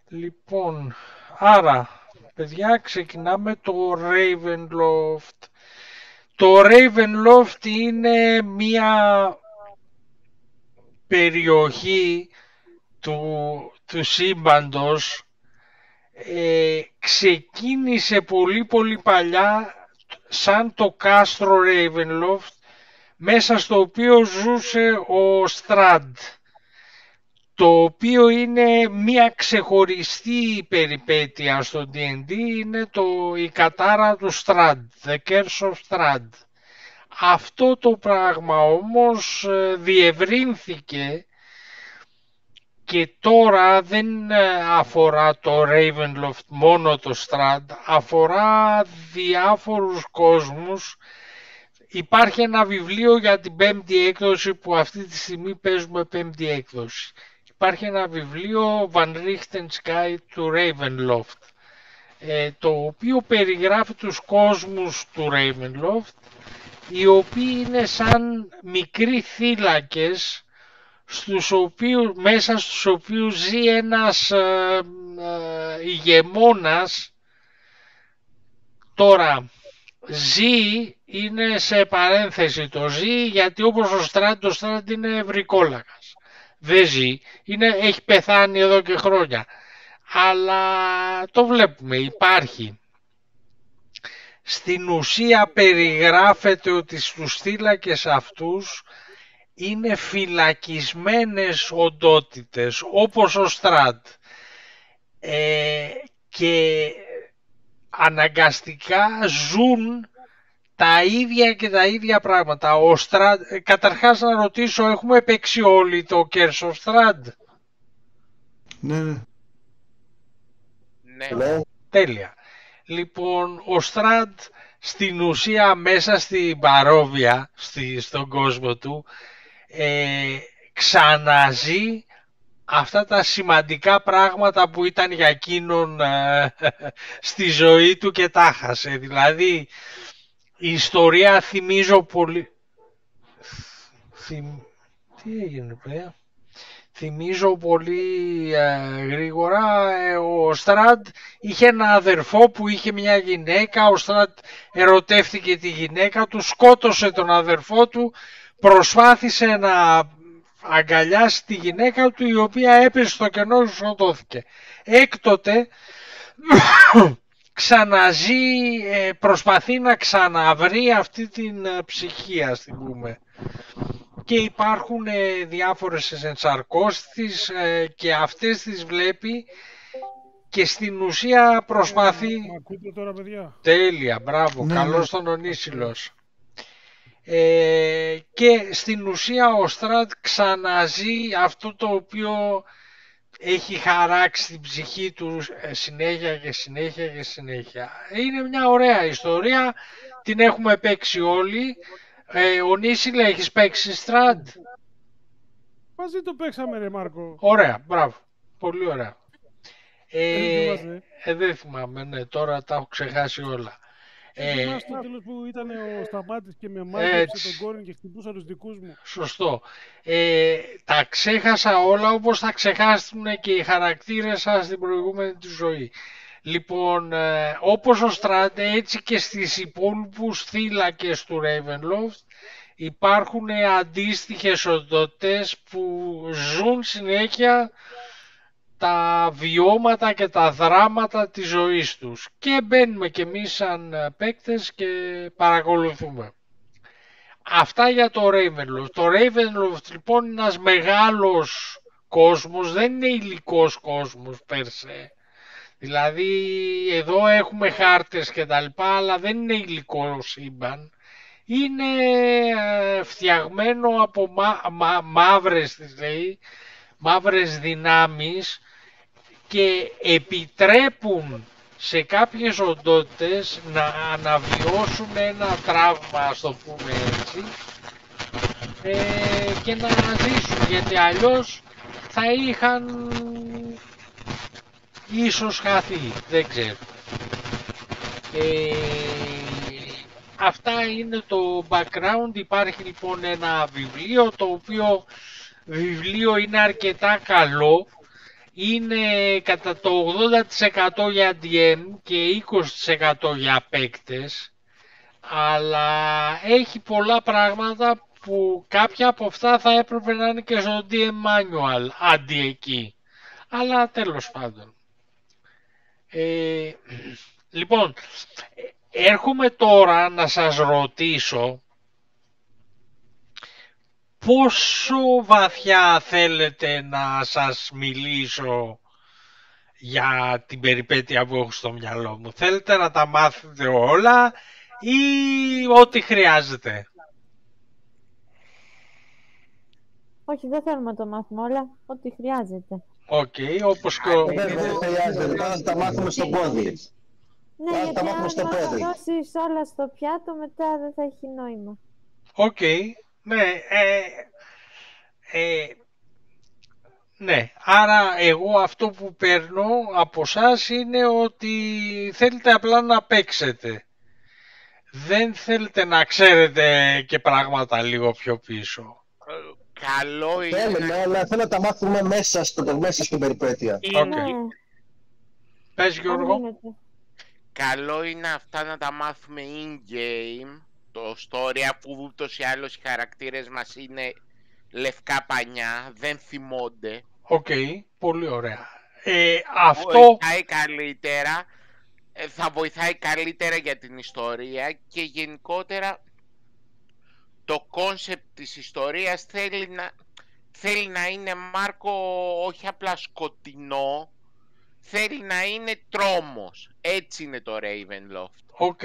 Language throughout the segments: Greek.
Λοιπόν, άρα, παιδιά, ξεκινάμε το Ravenloft. Το Ravenloft είναι μία περιοχή του σύμπαντος. Ξεκίνησε πολύ παλιά σαν το κάστρο Ravenloft, μέσα στο οποίο ζούσε ο Strahd, το οποίο είναι μια ξεχωριστή περιπέτεια στο D&D, είναι η κατάρα του Strahd, The Curse of Strahd. Αυτό το πράγμα όμως διευρύνθηκε και τώρα δεν αφορά το Ravenloft μόνο το Strahd, αφορά διάφορους κόσμους. Υπάρχει ένα βιβλίο για την πέμπτη έκδοση που αυτή τη στιγμή παίζουμε πέμπτη έκδοση. Υπάρχει ένα βιβλίο Van Richten's Guide του Ravenloft, το οποίο περιγράφει τους κόσμους του Ravenloft, οι οποίοι είναι σαν μικροί θύλακες μέσα στους οποίους ζει ένας ηγεμόνας. Τώρα, ζει είναι σε παρένθεση το ζει, γιατί όπως το Strahd είναι βρικόλακας. Δεν ζει, έχει πεθάνει εδώ και χρόνια. Αλλά το βλέπουμε, υπάρχει. Στην ουσία περιγράφεται ότι στους θύλακες αυτούς είναι φυλακισμένες οντότητες, όπως ο Strahd. Και αναγκαστικά ζουν τα ίδια και τα ίδια πράγματα. Καταρχάς να ρωτήσω, έχουμε παίξει όλοι το Curse of Strahd? Ναι, ναι. Ναι. Τέλεια. Λοιπόν, ο Strahd στην ουσία μέσα στην παρόβια, στον κόσμο του, ξαναζεί αυτά τα σημαντικά πράγματα που ήταν για εκείνον στη ζωή του και τα χάσε. Δηλαδή, η ιστορία θυμίζω πολύ... Τι έγινε παιδιά? Θυμίζω πολύ γρήγορα, ο Strahd είχε ένα αδερφό που είχε μια γυναίκα, ο Strahd ερωτεύτηκε τη γυναίκα του, σκότωσε τον αδερφό του, προσπάθησε να αγκαλιάσει τη γυναίκα του, η οποία έπεσε στο κενό και σκοτώθηκε. Έκτοτε ξαναζεί, προσπαθεί να ξαναβρει αυτή την ψυχή, ας την πούμε. Και υπάρχουν διάφορες ενσαρκώσεις και αυτές τις βλέπει και στην ουσία προσπαθεί... Μ' ακούτε τώρα, παιδιά? Τέλεια, μπράβο, Ναι, καλώς ναι. τον Ονίσιλος. Και στην ουσία ο Strahd ξαναζεί αυτό το οποίο έχει χαράξει την ψυχή του συνέχεια και συνέχεια και συνέχεια. Είναι μια ωραία ιστορία, την έχουμε παίξει όλοι. Ονίσιλε, έχεις παίξει Strahd? Μαζί το παίξαμε ρε Μάρκο. Ωραία, μπράβο, πολύ ωραία. θυμάσαι? Δεν θυμάμαι, ναι, τώρα τα έχω ξεχάσει όλα. Θυμάσαι το τέλος που ήταν ο Σταμάτης και με μάγεψε τον κόρη και χτυπούσα τους δικούς μου? Σωστό. Τα ξέχασα όλα, όπως θα ξεχάσουν και οι χαρακτήρες σας στην προηγούμενη του ζωή. Λοιπόν, όπως ο Strahd, έτσι και στις υπόλοιπους θύλακες του Ravenloft υπάρχουν αντίστοιχες οντότητες που ζουν συνέχεια τα βιώματα και τα δράματα της ζωής τους και μπαίνουμε και εμείς σαν παίκτες και παρακολουθούμε. Αυτά για το Ravenloft. Το Ravenloft λοιπόν είναι ένας μεγάλος κόσμος, δεν είναι υλικός κόσμος περσέ. Δηλαδή εδώ έχουμε χάρτες και τα λοιπά, αλλά δεν είναι υλικό σύμπαν. Είναι φτιαγμένο από μαύρες δυνάμεις και επιτρέπουν σε κάποιες οντότητες να αναβιώσουν ένα τραύμα, ας το πούμε έτσι, και να ζήσουν, γιατί αλλιώς θα είχαν ίσως χαθεί, δεν ξέρω. Αυτά είναι το background. Υπάρχει λοιπόν ένα βιβλίο, το οποίο βιβλίο είναι αρκετά καλό. είναι κατά το 80% για DM και 20% για παίκτες, αλλά έχει πολλά πράγματα που κάποια από αυτά θα έπρεπε να είναι και στο DM Manual αντί εκεί. Αλλά τέλος πάντων. Λοιπόν, έρχομαι τώρα να σας ρωτήσω πόσο βαθιά θέλετε να σας μιλήσω για την περιπέτεια που έχω στο μυαλό μου. Θέλετε να τα μάθετε όλα ή ό,τι χρειάζεται? Όχι, δεν θέλουμε να το μάθουμε όλα. Ό,τι χρειάζεται. Οκ, όπως και Δεν χρειάζεται, τώρα θα τα μάθουμε στο πόδι. Ναι, τα γιατί μάθουμε αν στο πόδι. δώσεις όλα στο πιάτο, μετά δεν θα έχει νόημα. Οκ, ναι, ναι, άρα εγώ αυτό που παίρνω από εσάς είναι ότι θέλετε απλά να παίξετε. Δεν θέλετε να ξέρετε και πράγματα λίγο πιο πίσω. Καλό είναι. Θέλουμε, αλλά θέλω να τα μάθουμε μέσα στην περιπέτεια. Οκ. Ναι, Πες αν Γιώργο. γίνεται. Καλό είναι αυτά να τα μάθουμε in-game, το story, αφού ούτως ή άλλως οι χαρακτήρες μας είναι λευκά πανιά, δεν θυμώνται. Οκ, πολύ ωραία. Αυτό... Βοηθάει καλύτερα, θα βοηθάει καλύτερα για την ιστορία και γενικότερα το κόνσεπτ της ιστορίας θέλει να είναι, Μάρκο, όχι απλά σκοτεινό, θέλει να είναι τρόμος. Έτσι είναι το Ravenloft. Οκ,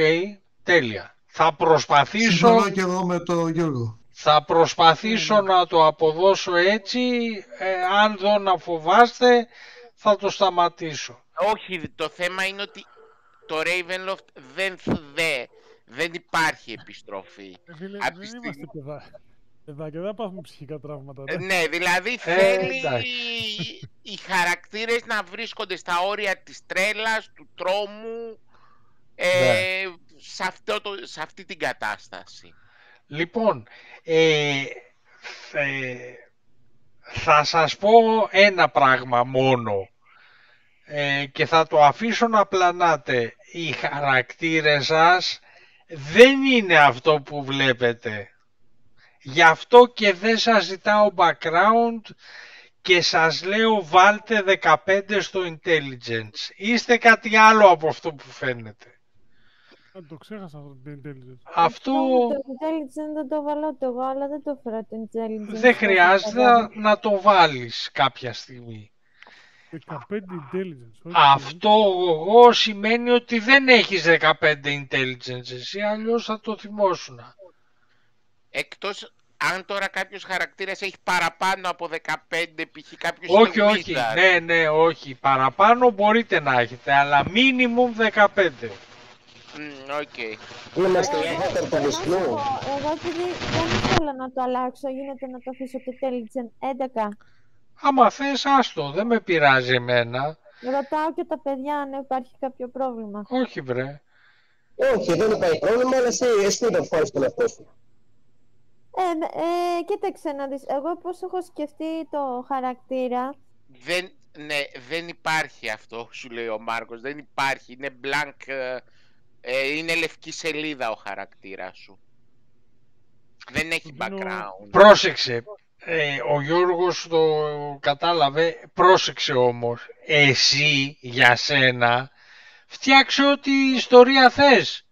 τέλεια. Θα προσπαθήσω... Συμφωνώ και εγώ με τον Γιώργο. Θα προσπαθήσω να το αποδώσω έτσι, αν δω να φοβάστε θα το σταματήσω. Όχι, το θέμα είναι ότι το Ravenloft δεν υπάρχει επιστροφή. Φίλε, Απ' τη δεν στιγμή- είμαστε παιδάκια, δεν πάθουμε ψυχικά τραύματα. Ναι, δηλαδή θέλει εντάξει. οι χαρακτήρες να βρίσκονται στα όρια της τρέλας, του τρόμου, Ναι. σε αυτή την κατάσταση. Λοιπόν, θα σας πω ένα πράγμα μόνο και θα το αφήσω να πλανάτε. Οι χαρακτήρες σας δεν είναι αυτό που βλέπετε. Γι' αυτό και δεν σας ζητάω background και σας λέω βάλτε 15 στο intelligence. Είστε κάτι άλλο από αυτό που φαίνεται. Το ξέχασα αυτό το intelligence. Αυτό Το intelligence δεν το βάλω εγώ, αλλά δεν το έφερα το intelligence. δεν χρειάζεται να το βάλεις κάποια στιγμή. 15 intelligence. όχι. Αυτό εγώ σημαίνει ότι δεν έχεις 15 intelligence εσύ, αλλιώς θα το θυμώσουν. Εκτός αν τώρα κάποιος χαρακτήρας έχει παραπάνω από 15, π.χ. κάποιος Όχι, είναι όχι, wizard. ναι, όχι. Παραπάνω μπορείτε να έχετε, αλλά minimum 15. Οκ. Είμαστε η avatar του Βυσνού. Εγώ επειδή δεν ήθελα να το αλλάξω, γίνεται να το αφήσω το intelligence 11. Άμα θες άστο, δεν με πειράζει εμένα. Ρωτάω και τα παιδιά αν υπάρχει κάποιο πρόβλημα. Όχι βρε. Όχι, δεν υπάρχει πρόβλημα, αλλά εσύ δεν φοράς τον εαυτό σου. Κοίταξε να δεις, εγώ πώς έχω σκεφτεί το χαρακτήρα. Δεν υπάρχει αυτό, σου λέει ο Μάρκος. Δεν υπάρχει. Είναι blank. Είναι λευκή σελίδα ο χαρακτήρας σου. Δεν έχει background. Πρόσεξε. Ο Γιώργος το κατάλαβε. Πρόσεξε όμως. Εσύ για σένα φτιάξε ό,τι ιστορία θες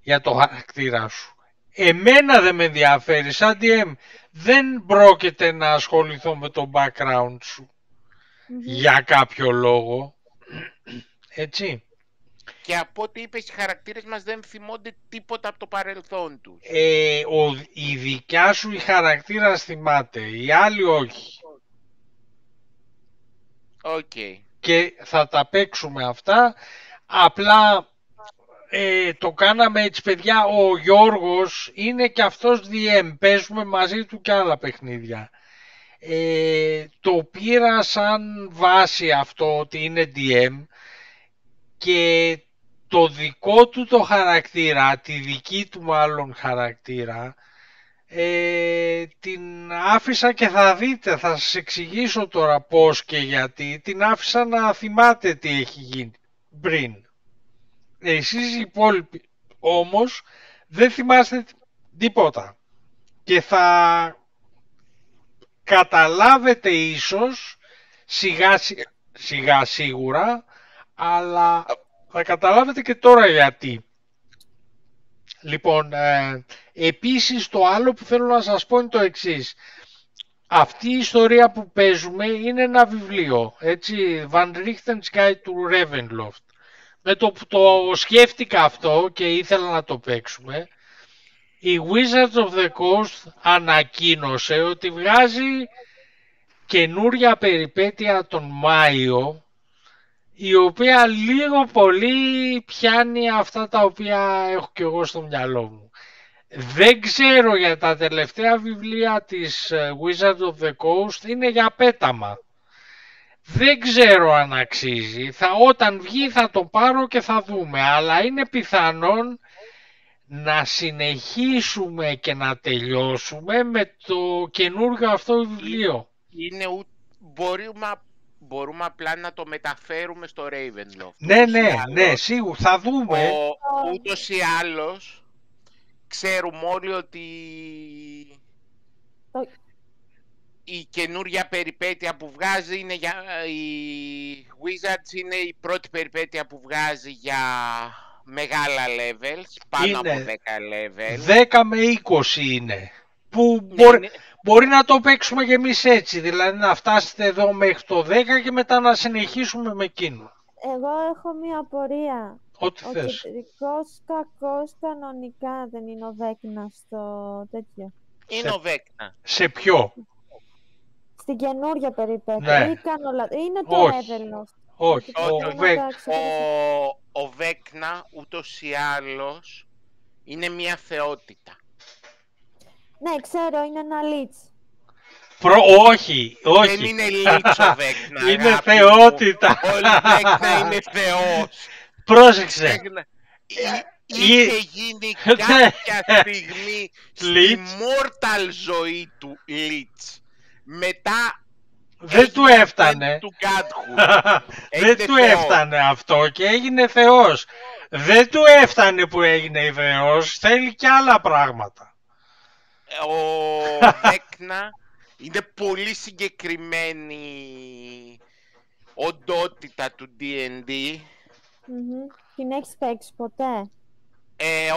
για το χαρακτήρα σου. Εμένα δεν με ενδιαφέρει. Σαν DM δεν πρόκειται να ασχοληθώ με το background σου. Για κάποιο λόγο. Έτσι. Και από ό,τι είπες, οι χαρακτήρες μας δεν θυμώνται τίποτα από το παρελθόν τους. Η δικιά σου η χαρακτήρας θυμάται, οι άλλοι όχι. Οκ. Και θα τα παίξουμε αυτά. Απλά το κάναμε έτσι παιδιά. Ο Γιώργος είναι και αυτός DM. Παίζουμε μαζί του και άλλα παιχνίδια. Το πήρα σαν βάση αυτό ότι είναι DM και το δικό του το χαρακτήρα, τη δική του μάλλον χαρακτήρα, την άφησα και θα δείτε, θα σας εξηγήσω τώρα πώς και γιατί, την άφησα να θυμάται τι έχει γίνει πριν. Εσείς οι υπόλοιποι όμως δεν θυμάστε τίποτα και θα καταλάβετε ίσως σιγά σίγουρα, αλλά θα καταλάβετε και τώρα γιατί. Λοιπόν, επίσης το άλλο που θέλω να σας πω είναι το εξής. Αυτή η ιστορία που παίζουμε είναι ένα βιβλίο, έτσι, Van Richten's Guide to Ravenloft. Με το που το σκέφτηκα αυτό και ήθελα να το παίξουμε, η Wizards of the Coast ανακοίνωσε ότι βγάζει καινούρια περιπέτεια τον Μάιο, η οποία λίγο πολύ πιάνει αυτά τα οποία έχω και εγώ στο μυαλό μου. Δεν ξέρω, για τα τελευταία βιβλία της Wizards of the Coast είναι για πέταμα. Δεν ξέρω αν αξίζει. Όταν βγει θα το πάρω και θα δούμε. Αλλά είναι πιθανόν να συνεχίσουμε και να τελειώσουμε με το καινούργιο αυτό βιβλίο. Είναι μπορούμε απλά να το μεταφέρουμε στο Ravenloft. Ναι, σίγουρα θα δούμε. Ούτως ή άλλως ξέρουμε όλοι ότι η καινούρια περιπέτεια που βγάζει είναι η Wizards είναι η πρώτη περιπέτεια που βγάζει για μεγάλα levels, πάνω από 10 levels. 10 με 20 είναι. Που μπορεί να το παίξουμε και εμείς έτσι, δηλαδή να φτάσετε εδώ μέχρι το 10 και μετά να συνεχίσουμε με εκείνο. Εγώ έχω μία απορία. Ό,τι Ο θες. κεντρικός κακός κανονικά δεν είναι ο Βέκνα στο τέτοιο. Είναι ο Βέκνα. Σε ποιο? Στην καινούργια περιπέτεια. Ναι. Ή είναι το Όχι. Ravenloft. Όχι, ο Βέκνα ούτως ή άλλως είναι μια θεότητα. Ναι, ξέρω, είναι ένα λίτς. Όχι. Δεν είναι λίτς ο Βέκνα. Είναι θεότητα. Ο Βέκνα είναι θεός. Πρόσεξε. Είχε γίνει κάποια στιγμή στη mortal ζωή του Λίτς. Μετά δεν του έφτανε. Δεν του έφτανε αυτό και έγινε θεός. Δεν του έφτανε που έγινε θεός. Θέλει και άλλα πράγματα. Ο Βέκνα είναι πολύ συγκεκριμένη οντότητα του D&D. Την έχεις παίξει ποτέ?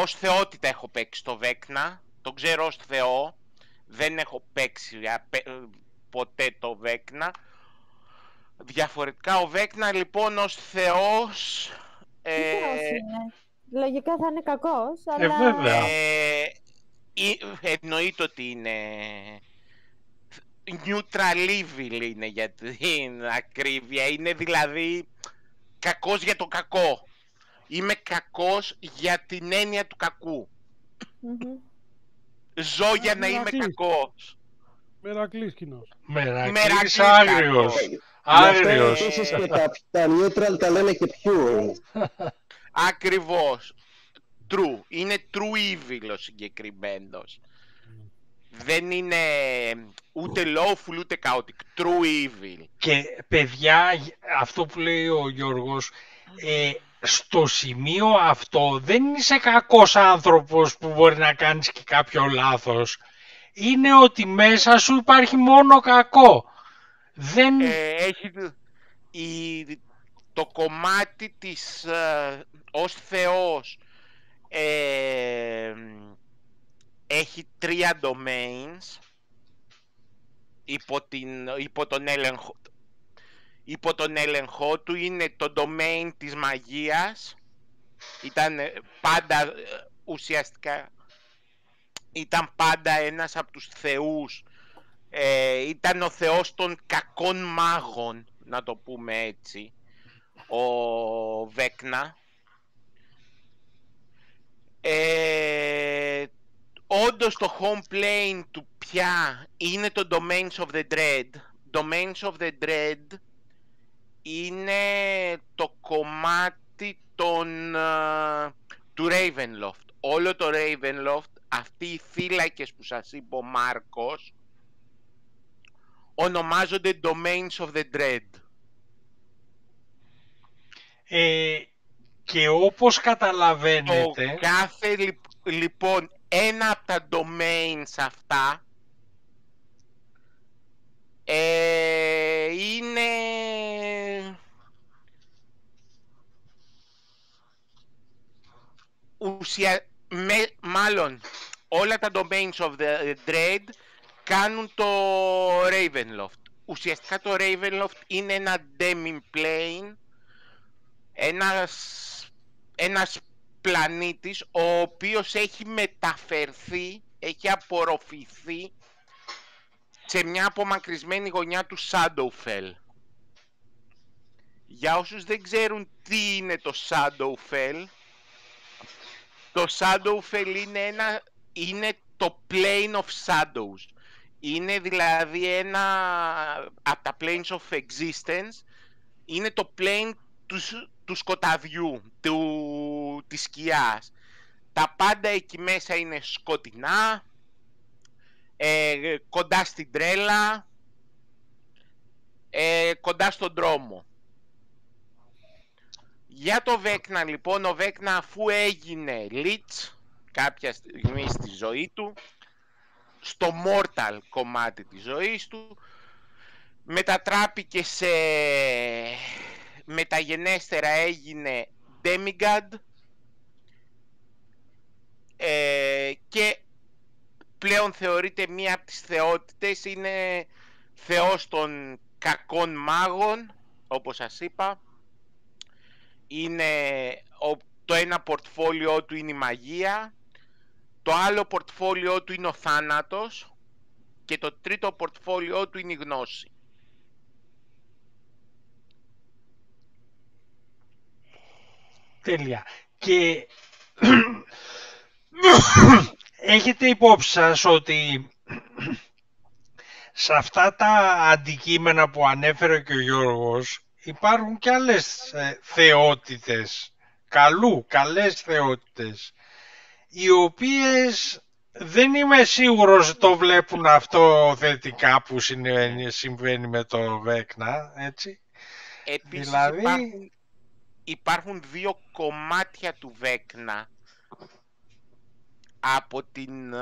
Ως θεότητα έχω παίξει το Βέκνα. Το ξέρω ως θεό. Δεν έχω παίξει ποτέ το Βέκνα. Διαφορετικά ο Βέκνα λοιπόν ως θεός... Τι θεός είναι? Λογικά θα είναι κακός, αλλά... Βέβαια. Εννοείται ότι είναι... Neutral evil είναι για την ακρίβεια. Είναι δηλαδή κακός για το κακό. Είμαι κακός για την έννοια του κακού. Ζω για να είμαι κακός. Μερακλής κοινός. Μερακλής άγριος. Άγριος. Επίσης και τα neutral τα λένε και pure. Ακριβώς. True. Είναι true evil ο συγκεκριμένος. Δεν είναι ούτε lawful ούτε chaotic. True evil. Και παιδιά, αυτό που λέει ο Γιώργος, στο σημείο αυτό δεν είσαι κακός άνθρωπος που μπορεί να κάνεις και κάποιο λάθος. Είναι ότι μέσα σου υπάρχει μόνο κακό. Δεν... Έχει το κομμάτι της ως θεός έχει 3 domains υπό τον έλεγχο του. Είναι το domain της μαγείας. Ήταν πάντα ουσιαστικά ήταν πάντα ένας από τους θεούς. Ήταν ο θεός των κακών μάγων, να το πούμε έτσι, ο Βέκνα. Όντως το home plane του πια είναι το Domains of the Dread. Domains of the Dread είναι το κομμάτι του Ravenloft. όλο το Ravenloft, αυτοί οι θύλακες που σας είπε ο Μάρκος, ονομάζονται Domains of the Dread. Και όπως καταλαβαίνετε... Το κάθε, λοιπόν, ένα από τα domains αυτά είναι... μάλλον όλα τα domains of the Dread κάνουν το Ravenloft. Ουσιαστικά το Ravenloft είναι ένα demi-plane, ένας πλανήτης ο οποίος έχει μεταφερθεί, έχει απορροφηθεί σε μια απομακρυσμένη γωνιά του Shadowfell. Για όσους δεν ξέρουν τι είναι το Shadowfell, το Shadowfell είναι το Plane of Shadows. Είναι δηλαδή ένα από τα Planes of Existence, είναι το Plane του σκοταδιού, της σκιάς. Τα πάντα εκεί μέσα είναι σκοτεινά, κοντά στην τρέλα, κοντά στον δρόμο. Για το Βέκνα λοιπόν, ο Βέκνα αφού έγινε Lich κάποια στιγμή στη ζωή του, στο Mortal κομμάτι της ζωής του, μετατράπηκε σε... μεταγενέστερα έγινε Demigod και πλέον θεωρείται μία από τις θεότητες, είναι θεός των κακών μάγων, όπως σας είπα. Είναι το ένα πορτφόλιό του είναι η μαγεία, το άλλο πορτφόλιό του είναι ο θάνατος και το τρίτο πορτφόλιό του είναι η γνώση. Τέλεια. Και έχετε υπόψη σας ότι σε αυτά τα αντικείμενα που ανέφερε και ο Γιώργος υπάρχουν και άλλες θεότητες, καλές θεότητες, οι οποίες δεν είμαι σίγουρος το βλέπουν αυτό θετικά που συμβαίνει με το Βέκνα, έτσι. Επίσης δηλαδή... υπάρχουν δύο κομμάτια του Βέκνα από την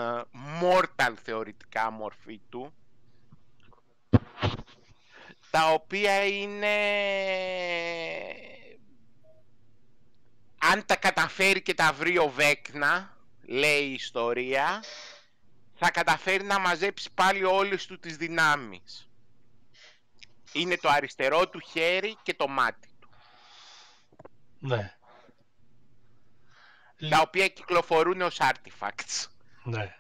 mortal θεωρητικά μορφή του, τα οποία είναι, αν τα καταφέρει και τα βρει ο Βέκνα, λέει η ιστορία, θα καταφέρει να μαζέψει πάλι όλες του τις δυνάμεις. Είναι το αριστερό του χέρι και το μάτι του. Ναι. Τα οποία κυκλοφορούν ως artifacts. Ναι.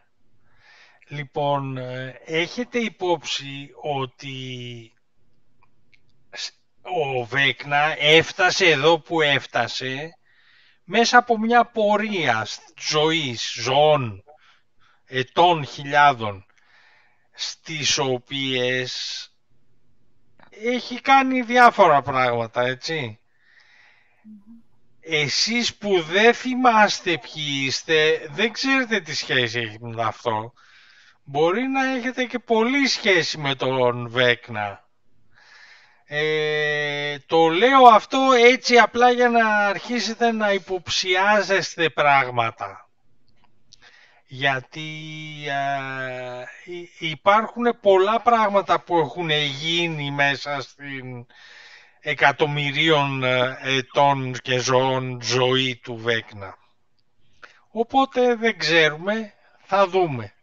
Λοιπόν, έχετε υπόψη ότι ο Βέκνα έφτασε εδώ που έφτασε μέσα από μια πορεία ζωής, ζώων, ετών, χιλιάδων, στις οποίες έχει κάνει διάφορα πράγματα, έτσι. Εσείς που δεν θυμάστε ποιοι είστε, δεν ξέρετε τι σχέση έχει με αυτό. Μπορεί να έχετε και πολύ σχέση με τον Βέκνα. Το λέω αυτό έτσι απλά για να αρχίσετε να υποψιάζεστε πράγματα. Γιατί υπάρχουν πολλά πράγματα που έχουν γίνει μέσα στην εκατομμυρίων ετών και ζώων ζωή του Βέκνα. Οπότε δεν ξέρουμε, θα δούμε.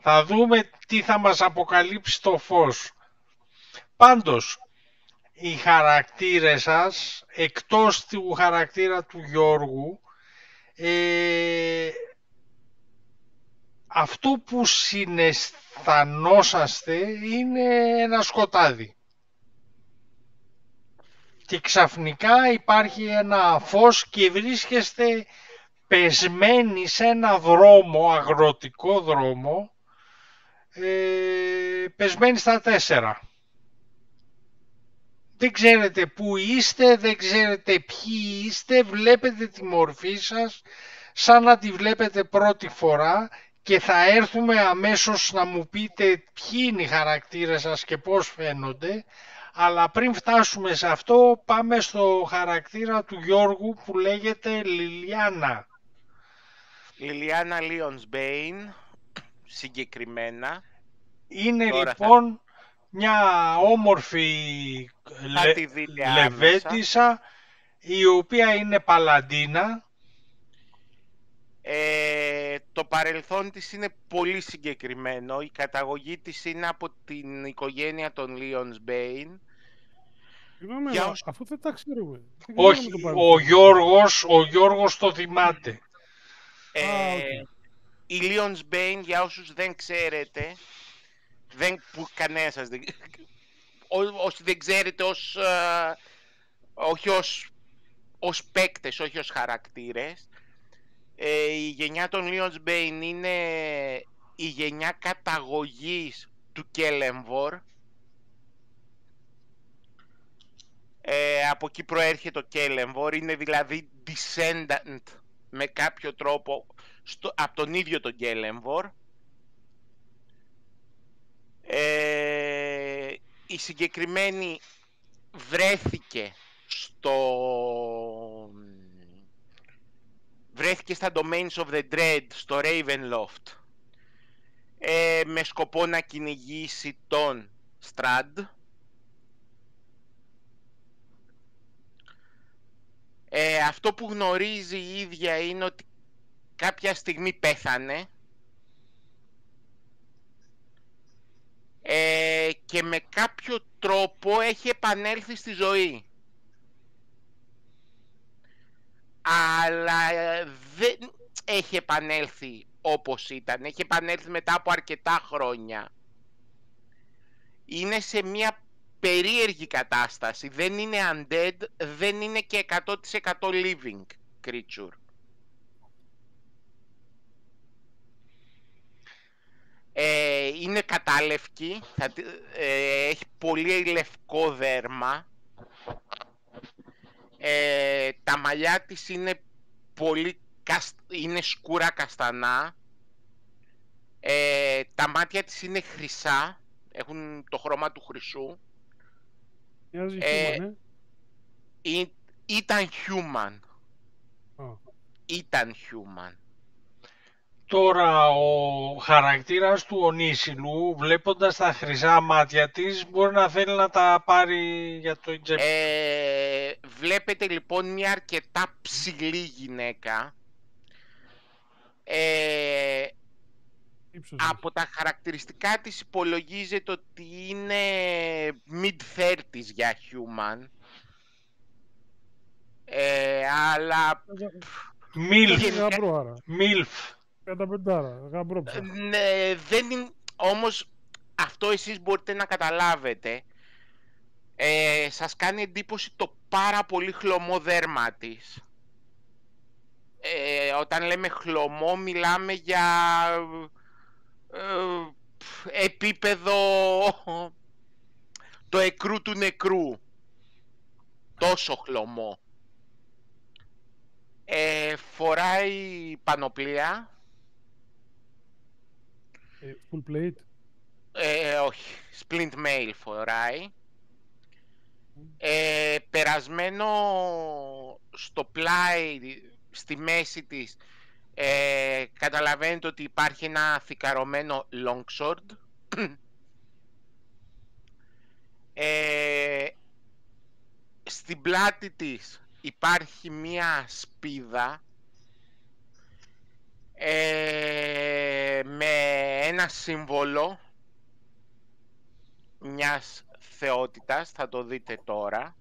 Θα δούμε τι θα μας αποκαλύψει το φως. Πάντως, οι χαρακτήρες σας, εκτός του χαρακτήρα του Γιώργου, αυτό που συναισθανόσαστε είναι ένα σκοτάδι. Και ξαφνικά υπάρχει ένα φως και βρίσκεστε πεσμένοι σε ένα δρόμο, αγροτικό δρόμο, πεσμένοι στα 4. Δεν ξέρετε πού είστε, δεν ξέρετε ποιοι είστε, βλέπετε τη μορφή σας σαν να τη βλέπετε πρώτη φορά και θα έρθουμε αμέσως να μου πείτε ποιοι είναι οι χαρακτήρες σας και πώς φαίνονται, αλλά πριν φτάσουμε σε αυτό πάμε στο χαρακτήρα του Γιώργου που λέγεται Λιλιάνα. Λιλιάνα Λίονσμπέιν, συγκεκριμένα. Είναι Τώρα λοιπόν μια όμορφη θα τη δείτε άμεσα. λεβέντισσα η οποία είναι παλαντίνα. Το παρελθόν της είναι πολύ συγκεκριμένο. Η καταγωγή της είναι από την οικογένεια των Λίονσμπέιν. Συγγνώμη, Για αλλά όσους- αφού δεν τα ξέρουμε. Τι Όχι, κάνουμε το παρελθόν? ο Γιώργος το θυμάται. οκ. Οι Λίονσμπέιν, για όσους δεν ξέρετε, που κανένα σας δεν... όσοι δεν ξέρετε όχι ως παίκτες, όχι ως χαρακτήρες, η γενιά των Λίονσμπέιν είναι η γενιά καταγωγής του Κέλεμβορ. Από εκεί προέρχεται το Κέλεμβορ, είναι δηλαδή descendant με κάποιο τρόπο από τον ίδιο τον Κέλεμβορ. Η συγκεκριμένη βρέθηκε στα Domains of the Dread στο Ravenloft με σκοπό να κυνηγήσει τον Strahd. Αυτό που γνωρίζει η ίδια είναι ότι κάποια στιγμή πέθανε και με κάποιο τρόπο έχει επανέλθει στη ζωή. Αλλά δεν έχει επανέλθει όπως ήταν. Έχει επανέλθει μετά από αρκετά χρόνια. Είναι σε μια περίεργη κατάσταση. Δεν είναι undead, δεν είναι και 100% living creature. Είναι κατάλευκη, έχει πολύ λευκό δέρμα. Τα μαλλιά της είναι είναι σκούρα καστανά. Τα μάτια της είναι χρυσά, έχουν το χρώμα του χρυσού. Μοιάζει human, Ήταν human. Α. Ήταν human. Τώρα ο χαρακτήρας του Ονίσιλου, βλέποντας τα χρυσά μάτια της, μπορεί να θέλει να τα πάρει για το τζέπι. Βλέπετε λοιπόν μια αρκετά ψηλή γυναίκα. Από τα χαρακτηριστικά της υπολογίζεται ότι είναι mid-30s για human. Αλλά... Μιλφ. Καταπεντάρα, γαμπρό. Ναι, δεν είναι... Όμως αυτό εσείς μπορείτε να καταλάβετε. Σας κάνει εντύπωση το πάρα πολύ χλωμό δέρμα της. Όταν λέμε χλωμό μιλάμε για επίπεδο το εκρού του νεκρού. Τόσο χλωμό. Φοράει πανοπλία. Full plate. Όχι, splint mail φοράει. Περασμένο στο πλάι, στη μέση της, καταλαβαίνετε ότι υπάρχει ένα θικαρωμένο longsword. Στην πλάτη της υπάρχει μία σπίδα με ένα σύμβολο μιας θεότητας, θα το δείτε τώρα.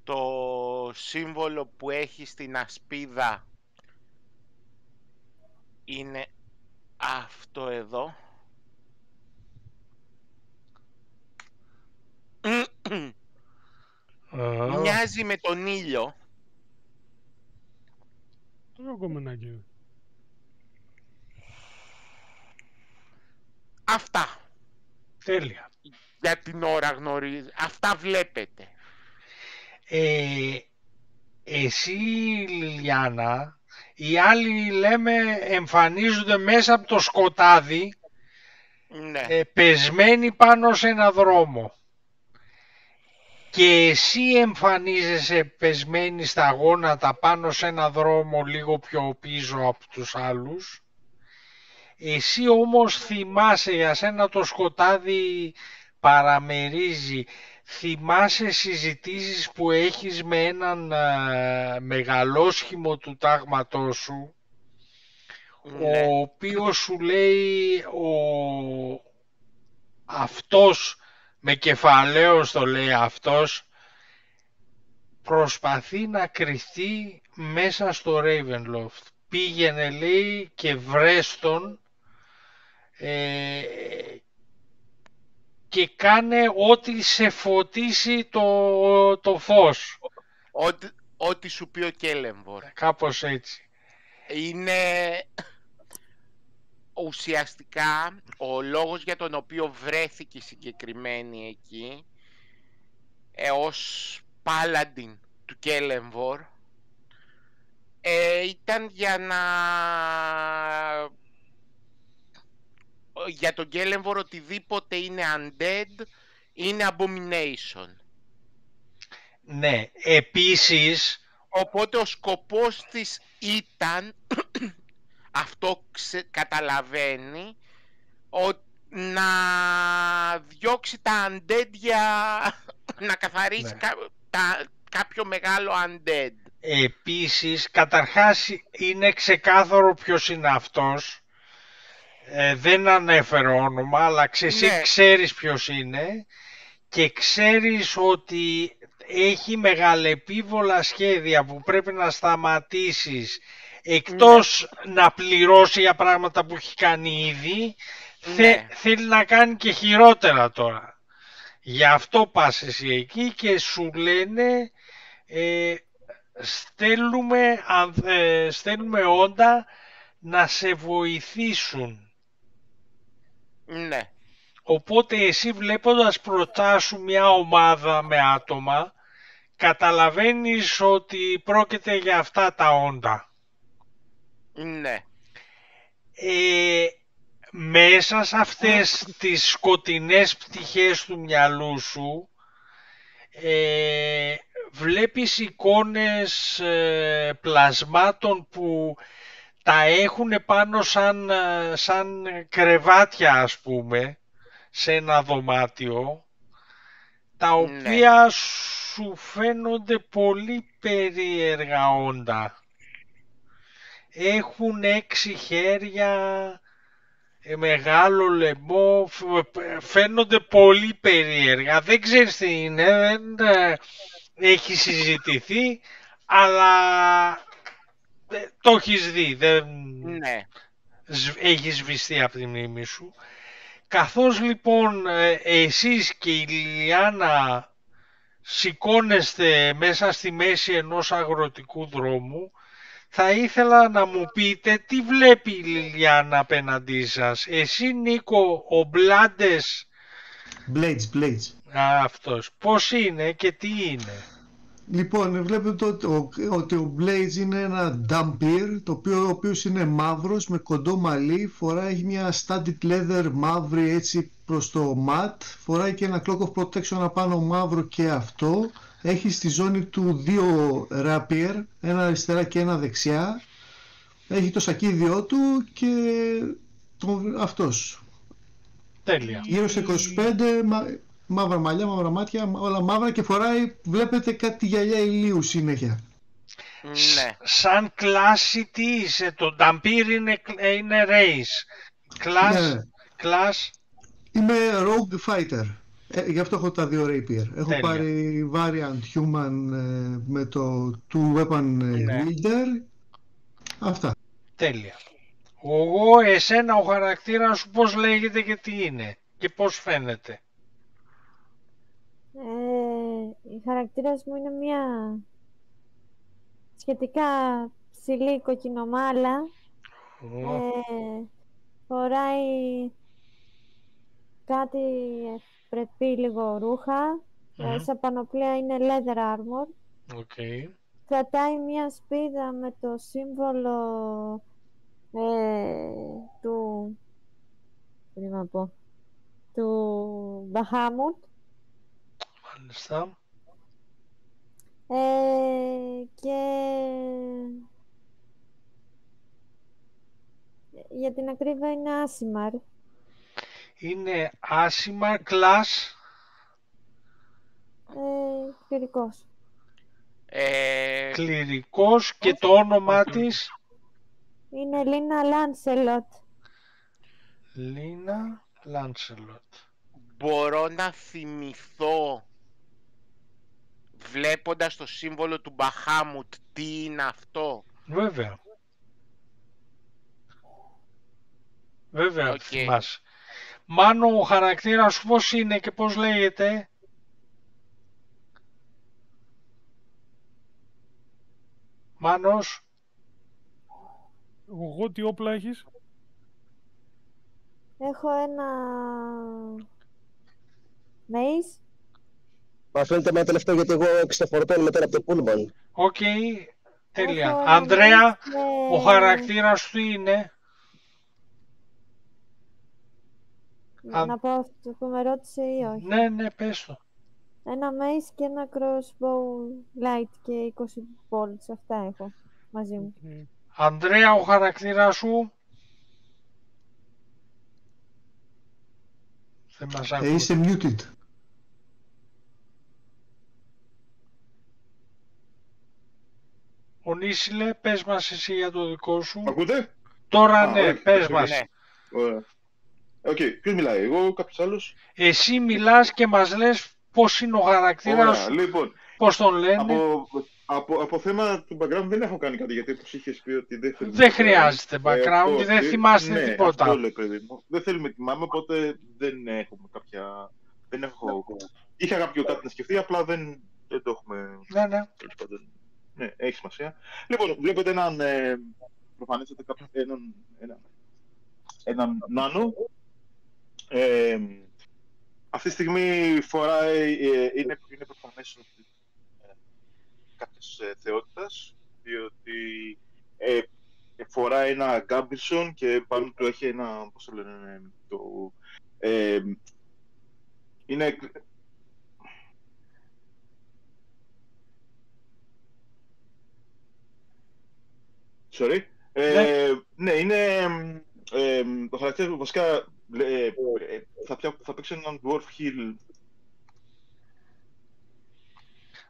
Το σύμβολο που έχει στην ασπίδα είναι αυτό εδώ. Μοιάζει με τον ήλιο. Το κομμενάκι. Αυτά. Τέλεια. Για την ώρα γνωρίζει. Αυτά βλέπετε. Εσύ, Λιλιάνα, οι άλλοι λέμε εμφανίζονται μέσα από το σκοτάδι, Ναι. πεσμένοι πάνω σε ένα δρόμο. Και εσύ εμφανίζεσαι πεσμένη στα γόνατα πάνω σε ένα δρόμο λίγο πιο πίσω από τους άλλους. Εσύ όμως θυμάσαι, για σένα το σκοτάδι παραμερίζει, θυμάσαι συζητήσεις που έχεις με έναν μεγαλόσχημο του τάγματός σου, Ναι. ο οποίος σου λέει αυτός, με κεφαλαίος το λέει αυτός, προσπαθεί να κρυφτεί μέσα στο Ravenloft. Πήγαινε, λέει, και βρες τον και κάνε ό,τι σε φωτίσει το φως. Ό,τι σου πει ο Κέλεμβορ. Κάπως έτσι. Είναι ουσιαστικά ο λόγος για τον οποίο βρέθηκε συγκεκριμένη εκεί ως Paladin του Κέλεμβορ ήταν για τον Κέλεμβορ οτιδήποτε είναι undead είναι abomination. Ναι, επίσης... Οπότε ο σκοπός της ήταν, αυτό καταλαβαίνει, να διώξει τα undead για να καθαρίσει κάποιο μεγάλο undead. Επίσης, καταρχάς είναι ξεκάθαρο ποιος είναι αυτός. Δεν ανέφερε όνομα, αλλά εσύ ξέρεις ποιος είναι και ξέρεις ότι έχει μεγαλεπίβολα σχέδια που πρέπει να σταματήσεις, εκτός να πληρώσει για πράγματα που έχει κάνει ήδη, θέλει να κάνει και χειρότερα τώρα. Γι' αυτό πας εσύ εκεί και σου λένε στέλνουμε όντα να σε βοηθήσουν. Ναι. Οπότε εσύ βλέποντας μπροστά σου μια ομάδα με άτομα, καταλαβαίνεις ότι πρόκειται για αυτά τα όντα. Ναι. Μέσα σε αυτές τις σκοτεινές πτυχές του μυαλού σου βλέπεις εικόνες πλασμάτων που τα έχουν πάνω σαν κρεβάτια, ας πούμε, σε ένα δωμάτιο, τα οποία σου φαίνονται πολύ περίεργα όντα. Έχουν 6 χέρια, μεγάλο λαιμό, φαίνονται πολύ περίεργα. Δεν ξέρεις τι είναι, δεν έχει συζητηθεί, αλλά το έχεις δει, έχει σβηστεί από τη μνήμη σου. Καθώς λοιπόν εσείς και η Λιλιάνα σηκώνεστε μέσα στη μέση ενός αγροτικού δρόμου, θα ήθελα να μου πείτε τι βλέπει η Λιλιάνα απέναντί σας. Εσύ, Νίκο, ο Μπλάντες... Blades. Αυτός. Πώς είναι και τι είναι? Λοιπόν, βλέπετε ότι ο Blades είναι ένα Dhampir, ο οποίος είναι μαύρος με κοντό μαλλί, φοράει μια studded leather μαύρη έτσι προς το mat, φοράει και ένα cloak of protection απάνω μαύρο και αυτό, έχει στη ζώνη του 2 rapier, ένα αριστερά και ένα δεξιά, έχει το σακίδιό του και αυτός. Τέλεια. Γύρω σε 25, μαύρα μαλλιά, μαύρα μάτια, όλα μαύρα και φοράει, βλέπετε, κάτι γυαλιά ηλίου συνέχεια. Ναι. Σαν κλάση τι είσαι, το Dhampir είναι race. Class. Είμαι rogue fighter. Γι' αυτό έχω τα 2 rapier. Έχω πάρει variant human με το 2 weapon wielder. Αυτά. Τέλεια. Εσένα ο χαρακτήρας σου πώς λέγεται και τι είναι και πώς φαίνεται? Η χαρακτήρας μου είναι μια σχετικά ψηλή κοκκινομάλα. Φοράει κάτι πρέπει λίγο ρούχα. Σαν πανοπλία είναι leather armor. Okay. Κρατάει μια σπίδα με το σύμβολο του... τι να πω, του Bahamut. Μάλιστα. Και για την ακρίβεια είναι άσημαρ. Είναι άσημαρ, κλάς. Κληρικός. Κληρικός και το όνομα της. Είναι Λίνα Λάνσελοτ. Λίνα Λάνσελοτ. Μπορώ να θυμηθώ, βλέποντας το σύμβολο του Μπαχάμουτ, τι είναι αυτό? Βέβαια. Βέβαια θυμάσαι. Μάνο, ο χαρακτήρας σου πώς είναι και πώς λέγεται? Μάνος. Εγώ τι όπλα έχεις? Έχω ένα mace. Μα φαίνεται με τελευταίο γιατί εγώ ξεφορτώνω μετά από το πούλμαν. Οκ, τέλεια. Έχω Ανδρέα, και- ο χαρακτήρας σου είναι? Να πω αυτό που με ρώτησε ή όχι. Ναι, πες το. Ένα mace και ένα crossbow light και 20 bolts. Αυτά έχω μαζί μου. Ανδρέα, ο χαρακτήρας σου? Δεν μας ακούει. Είσαι muted. Ο Νίσιλε, πες μας εσύ για το δικό σου. Ακούτε? Τώρα Α, ναι, ωραία, πες ωραία. μας. Ναι. Ωραία. Οκ, ποιος μιλάει, εγώ, κάποιος άλλος? Εσύ μιλάς και μας λες πώς είναι ο χαρακτήρας Ωραία, σου, λοιπόν, πώς τον λένε. από θέμα του background δεν έχω κάνει κάτι, γιατί όπως είχες πει ότι δεν θέλουμε... Δεν χρειάζεται background, οπότε, δεν θυμάστε ναι, τίποτα. αυτό λέω, παιδί μου. Δεν θέλουμε θυμάμαι, οπότε δεν έχουμε κάποια... Δεν έχω... Είχα κάτι να σκεφτεί, απλά δεν το έχουμε... Ναι. Τέλος πάντων. Ναι, έχει σημασία. Λοιπόν, βλέπετε προφανέστατα έναν νάνο. Αυτή τη στιγμή φοράει, είναι προφανές ότι κάποιες θεότητας, διότι φοράει ένα γκάμπισον και πάνω του έχει ένα, πώς το λένε, είναι... Sorry. Ναι, είναι το χαρακτήρα βασικά θα παίξει έναν dwarf heal.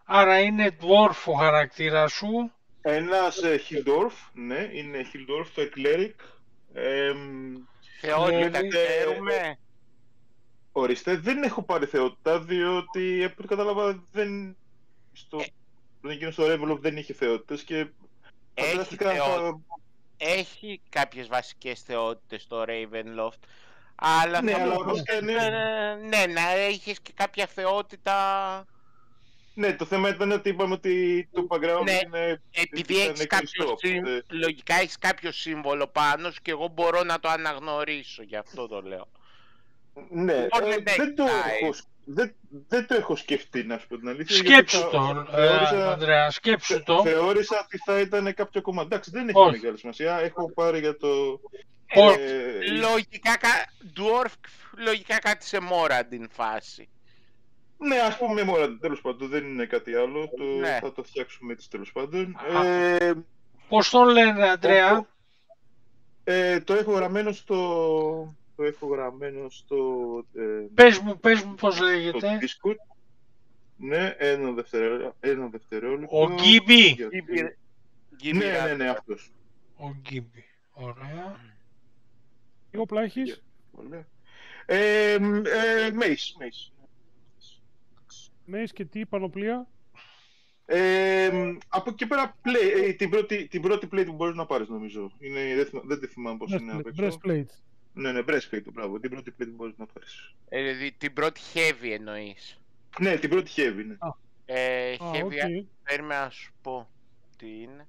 Άρα είναι dwarf ο χαρακτήρας σου. Ένας Hildorf, ναι, είναι Hildorf, το Cleric. Θεότητα ξέρουμε. Ορίστε, δεν έχω πάρει θεότητα, διότι από ό,τι κατάλαβα δεν εκείνο στο Ravenloft δεν είχε θεότητες και έχει κάποιες βασικές θεότητες στο Ravenloft, αλλά ναι, αλλά ναι, να έχεις και κάποια θεότητα. Ναι, το θέμα ήταν ότι είπαμε ότι το background είναι... Επειδή έχεις λογικά έχεις κάποιο σύμβολο πάνω σου και εγώ μπορώ να το αναγνωρίσω, γι' αυτό το λέω. Ναι, δεν το έχω σκεφτεί, να σου πω την αλήθεια. Σκέψου το, Ανδρέα, σκέψου το. Θεώρησα ότι θα ήταν κάποιο κομμάτι. Εντάξει, δεν έχει μεγάλη σημασία. Έχω πάρει για το... Λογικά, Dwarf, λογικά κάτι σε Moradin φάση. Ναι, ας πούμε Moradin, τέλος πάντων, δεν είναι κάτι άλλο. Θα το φτιάξουμε έτσι, τέλος πάντων. Πώς τον λένε, Ανδρέα? Το έχω γραμμένο στο... Πες μου πώς λέγεται. Στο Discord. Ναι, ένα δευτερόλεπτο. Ο Γκίμπι. Ναι, αυτός. Ο Γκίμπι. Ωραία. Τι όπλα έχεις? Mace και τι πανοπλία? Από εκεί πέρα την πρώτη plate που μπορείς να πάρεις, νομίζω. Δεν τη θυμάμαι πώς είναι απ' έξω. Breastplate. Ναι, breastplate, μπράβο. Την πρώτη plate που μπορείς να πάρεις. Δηλαδή την πρώτη heavy εννοείς? Ναι, την πρώτη heavy, ναι. Heavy, περίμενα να σου πω τι είναι.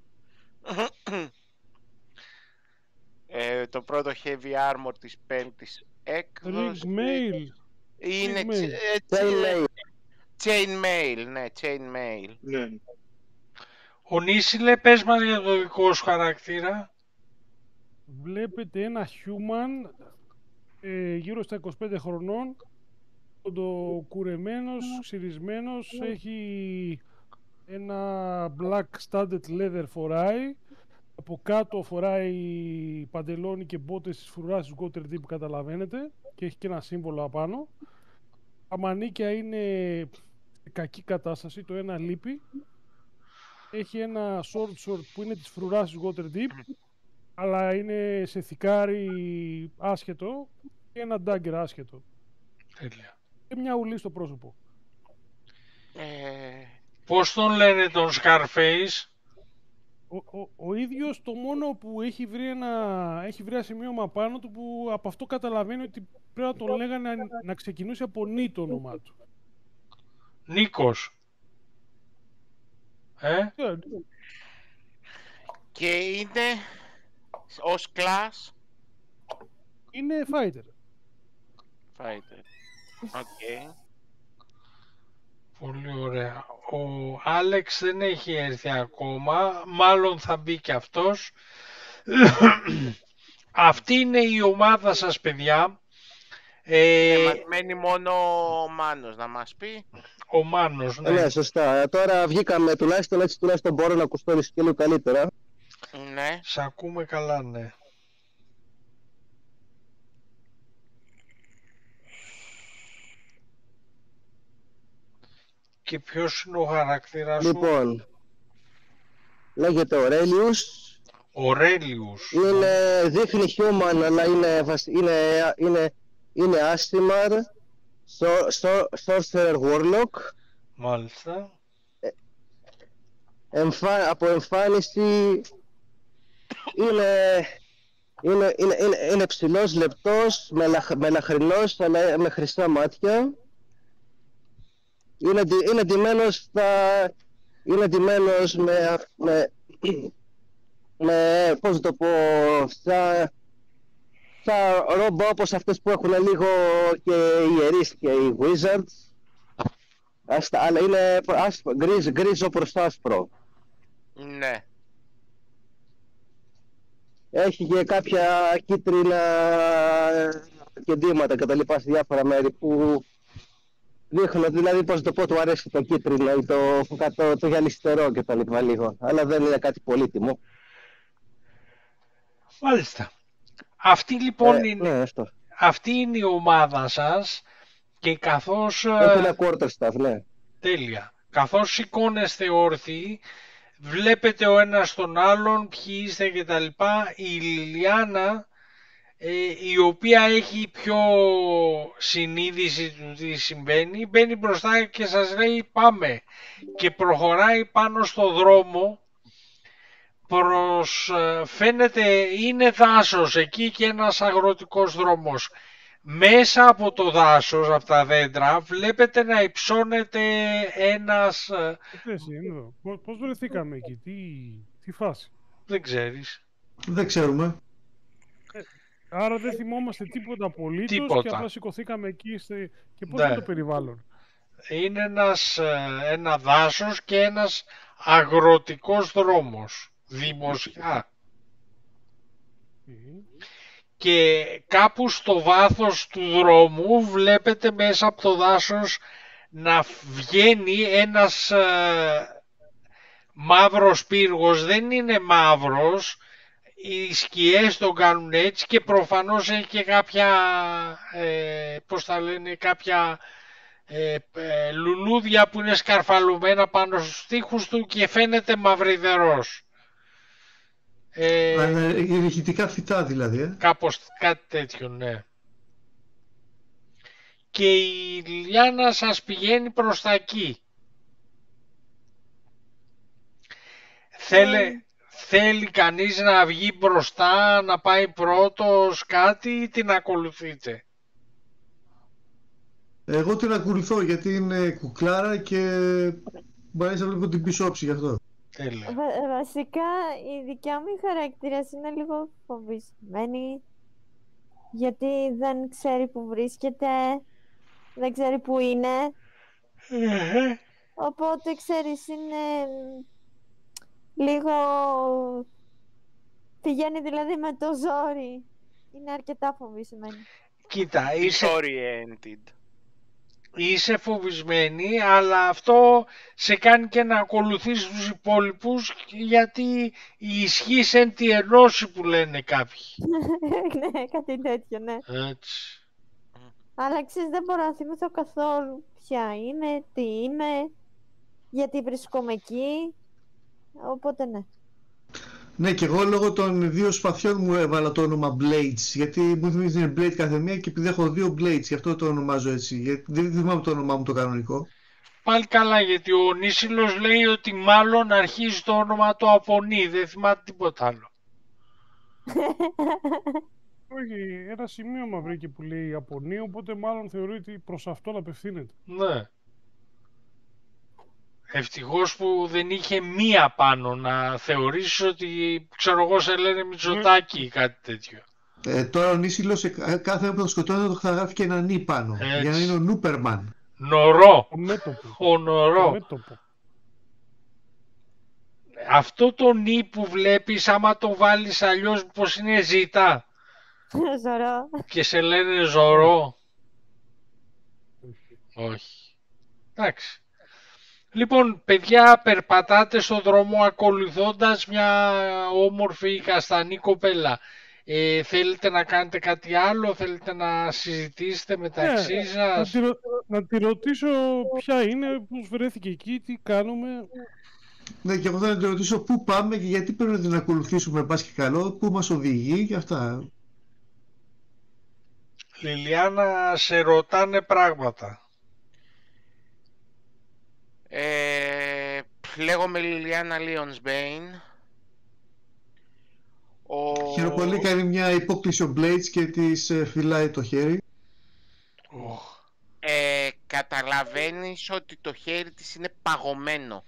Το πρώτο heavy armor της πέμπτης έκδοσης. Ring mail. Είναι Chainmail. chainmail, ναι, chainmail. Ναι. Ο Νίσιλε, πες μας για το δικό σου χαρακτήρα. Βλέπετε ένα human γύρω στα 25 χρονών, το κουρεμένος, ξυρισμένος, έχει ένα black studded leather φοράει, από κάτω φοράει παντελόνι και μπότες της φρουράς του Waterdeep, καταλαβαίνετε, και έχει και ένα σύμβολο απάνω. Τα μανίκια είναι σε κακή κατάσταση, το ένα λείπει. Έχει ένα sword που είναι της φρουράς του Waterdeep, αλλά είναι σε θικάρι άσχετο, και ένα dagger άσχετο. Τέλεια. Και μια ουλή στο πρόσωπο. Πώς τον λένε τον Scarface? Ο ίδιος, το μόνο που έχει βρει ένα σημείωμα πάνω του που από αυτό καταλαβαίνει ότι πρέπει να τον λέγανε να ξεκινήσει από Νί το όνομά του. Νίκος. Και είναι ως class Είναι fighter. fighter. Οκ. Πολύ ωραία. Ο Άλεξ δεν έχει έρθει ακόμα, μάλλον θα μπει και αυτός. Αυτή είναι η ομάδα σας, παιδιά. Μας μένει μόνο ο Μάνος να μας πει. Ο Μάνος, ναι. Ναι, σωστά. Τώρα βγήκαμε τουλάχιστον, έτσι τουλάχιστον μπορώ να ακουστώ και λίγο καλύτερα. Ναι. Σ' ακούμε καλά, ναι. Και ποιος είναι ο χαρακτήρας σου? Λοιπόν, λέγεται ο Ρέλιους. Δείχνει human, αλλά είναι άσθημαρ, sorcerer warlock. Μάλιστα. Από εμφάνιση είναι ψηλός, λεπτός, μελαχρινός, αλλά με χρυσά μάτια. Είναι ντυμένος με πώς το πω, σαν ρόμπα όπως αυτές που έχουν λίγο και οι ιερείς και οι wizards, αλλά είναι γκρίζο προς άσπρο. Ναι. Έχει και κάποια κίτρινα κεντήματα και τα λοιπά σε διάφορα μέρη που δείχνουν, δηλαδή πώς το πω, του αρέσει το κίτρινο ή το γυαλιστερό και τα λοιπά λίγο, αλλά δεν είναι κάτι πολύτιμο. Μάλιστα. Αυτή λοιπόν ναι, αυτή είναι η ομάδα σας και καθώς... Έχει ένα quarterstaff, ναι. Τέλεια. Καθώς σηκώνεστε όρθιοι, βλέπετε ο ένας τον άλλον, ποιοι είστε και τα λοιπά. Η Λιλιάνα, η οποία έχει πιο συνείδηση του τι συμβαίνει, μπαίνει μπροστά και σας λέει πάμε και προχωράει πάνω στο δρόμο φαίνεται είναι δάσος εκεί και ένας αγροτικός δρόμος. Μέσα από το δάσος, από τα δέντρα, βλέπετε να υψώνεται ένας... Πώς βρεθήκαμε εκεί, τι φάση? Δεν ξέρεις. Δεν ξέρουμε. Άρα δεν θυμόμαστε τίποτα απολύτως και απλά σηκωθήκαμε εκεί και πώς είναι το περιβάλλον? Είναι ένα δάσος και ένας αγροτικός δρόμος, δημοσιά. Και κάπου στο βάθος του δρόμου βλέπετε μέσα από το δάσος να βγαίνει ένας μαύρος πύργος. Δεν είναι μαύρος, οι σκιές τον κάνουν έτσι και προφανώς έχει και κάποια, πώς τα λένε, κάποια λουλούδια που είναι σκαρφαλωμένα πάνω στους τοίχους του και φαίνεται μαυριδερός. Ηχητικά φυτά δηλαδή. Κάπως κάτι τέτοιο, ναι. Και η Λιάννα σας πηγαίνει προς τα εκεί. Θέλει κανείς να βγει μπροστά, να πάει πρώτος κάτι ή την ακολουθείτε? Εγώ την ακολουθώ γιατί είναι κουκλάρα και μπορεί να βλέπω την πίσω όψη γι' αυτό. Βασικά η δικιά μου χαρακτήρας είναι λίγο φοβισμένη γιατί δεν ξέρει που βρίσκεται δεν ξέρει που είναι. Οπότε, ξέρεις, είναι λίγο... Πηγαίνει δηλαδή με το ζόρι. Είναι αρκετά φοβισμένη. Κοίτα, Disoriented. είσαι φοβισμένη, αλλά αυτό σε κάνει και να ακολουθείς τους υπόλοιπους, γιατί η ισχύς εν τη ενώση που λένε κάποιοι. Ναι, κάτι τέτοιο, ναι. Έτσι. Αλλά ξέρεις, δεν μπορώ να θυμηθώ καθόλου ποια είναι, τι είμαι, γιατί βρίσκομαι εκεί. Οπότε ναι. Ναι, και εγώ λόγω των δύο σπαθιών μου έβαλα το όνομα Blades. Γιατί μου θυμίζει είναι Blade κάθε μία και επειδή έχω δύο Blades, γι' αυτό το ονομάζω έτσι. Γιατί δεν θυμάμαι το όνομά μου το κανονικό. Πάλι καλά, γιατί ο Νίσιλος λέει ότι μάλλον αρχίζει το όνομα του από νη, δεν θυμάται τίποτα άλλο. Όχι, ένα σημείωμα βρήκε που λέει Απονή, οπότε μάλλον θεωρεί ότι προς αυτόν απευθύνεται. Ναι. Ευτυχώς που δεν είχε μία πάνω να θεωρήσεις ότι, ξέρω εγώ, σε λένε Μητσοτάκη ή κάτι τέτοιο. Τώρα ο Νίσιλος κάθε ένα που θα σκοτώνει θα γράφει και ένα νι πάνω. Έτσι. Για να είναι ο Νούπερμαν. Νορό. Το μέτωπο. Ο νορό. Το μέτωπο. Αυτό το νι που βλέπεις, άμα το βάλεις αλλιώς, πως είναι ζήτα Ζωρό. και σε λένε ζωρό. Όχι. Εντάξει. Λοιπόν, παιδιά, περπατάτε στο δρόμο ακολουθώντας μια όμορφη καστανή κοπέλα. Θέλετε να κάνετε κάτι άλλο, θέλετε να συζητήσετε μεταξύ σας? Να τη ρωτήσω ποια είναι, πώς βρέθηκε εκεί, τι κάνουμε. Ναι, και εγώ θα τη ρωτήσω πού πάμε και γιατί πρέπει να την ακολουθήσουμε, πας και καλό, πού μας οδηγεί και αυτά. Λιλιάνα, σε ρωτάνε πράγματα. Λέγομαι Λιλιάνα Λίονσμπέιν. Χαίρομαι πολύ, κάνει μια υπόκληση ο Blades και της φυλάει το χέρι. Καταλαβαίνεις ότι το χέρι της είναι παγωμένο.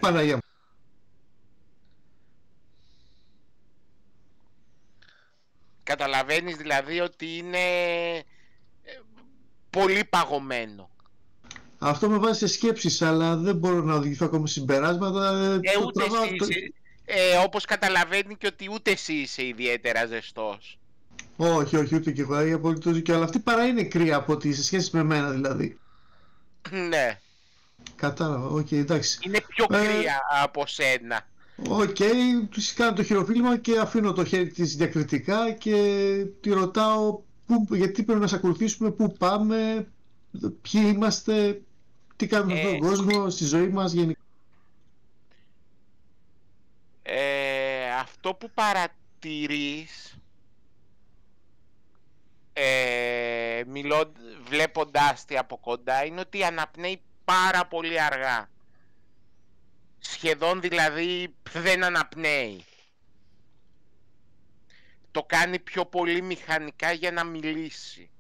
Παναγιά μου. Καταλαβαίνεις δηλαδή ότι είναι πολύ παγωμένο. Αυτό με βάζει σε σκέψεις, αλλά δεν μπορώ να οδηγηθώ ακόμα συμπεράσματα. Ούτε εσύ είσαι, όπως καταλαβαίνει και ότι ούτε εσύ είσαι ιδιαίτερα ζεστός. Όχι, ούτε και εγώ, απολύτως δίκιο. Αλλά αυτή παρά είναι κρύα από ότι σε σχέση με μένα δηλαδή. Ναι. Κατάλαβα, εντάξει. Είναι πιο κρύα από σένα. Τους κάνω το χειροφύλημα και αφήνω το χέρι της διακριτικά και τη ρωτάω γιατί πρέπει να σε ακολουθήσουμε, πού πάμε, ποιοι είμαστε, τι κάνουμε σε αυτόν τον κόσμο, στη ζωή μας γενικά. Αυτό που παρατηρείς βλέποντάς τη από κοντά είναι ότι αναπνέει πάρα πολύ αργά. Σχεδόν δηλαδή δεν αναπνέει. Το κάνει πιο πολύ μηχανικά για να μιλήσει.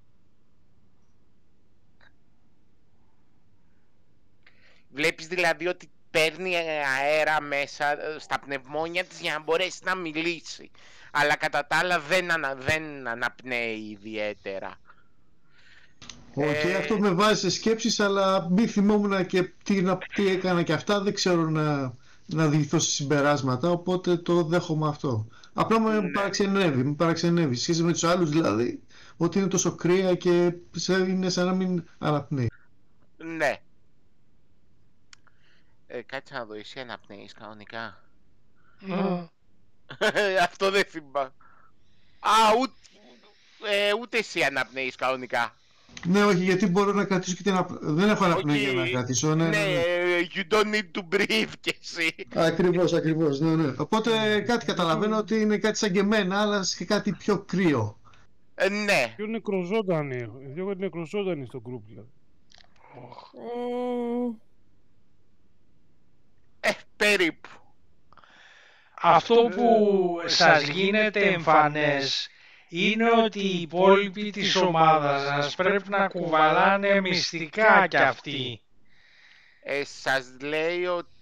Βλέπεις δηλαδή ότι παίρνει αέρα μέσα στα πνευμόνια της για να μπορέσει να μιλήσει. Αλλά κατά τα άλλα δεν αναπνέει ιδιαίτερα. Αυτό με βάζει σε σκέψεις, αλλά μη θυμόμουν και τι έκανα και αυτά, δεν ξέρω να διηγηθώ σε συμπεράσματα, οπότε το δέχομαι αυτό. Απλά με παραξενεύει, σχέση με τους άλλους δηλαδή, ότι είναι τόσο κρύα και είναι σαν να μην αναπνέει. Ναι. Κάτσε να δω, εσύ αναπνέεις κανονικά. Αυτό δεν θυμάμαι. Ούτε εσύ αναπνέεις κανονικά. Ναι, όχι, γιατί μπορώ να κρατήσω και δεν έχω αναπνοή για να κρατήσω. Ναι, you don't need to breathe κι εσύ. Ακριβώς, ναι. Οπότε κάτι καταλαβαίνω ότι είναι κάτι σαν και εμένα, αλλά και κάτι πιο κρύο. Ναι. Πιο νεκροζώντανοι στο group δηλαδή. Περίπου. Αυτό που σας γίνεται εμφανές είναι ότι οι υπόλοιποι της ομάδας σας πρέπει να κουβαλάνε μυστικά κι αυτοί. Σας λέει ότι...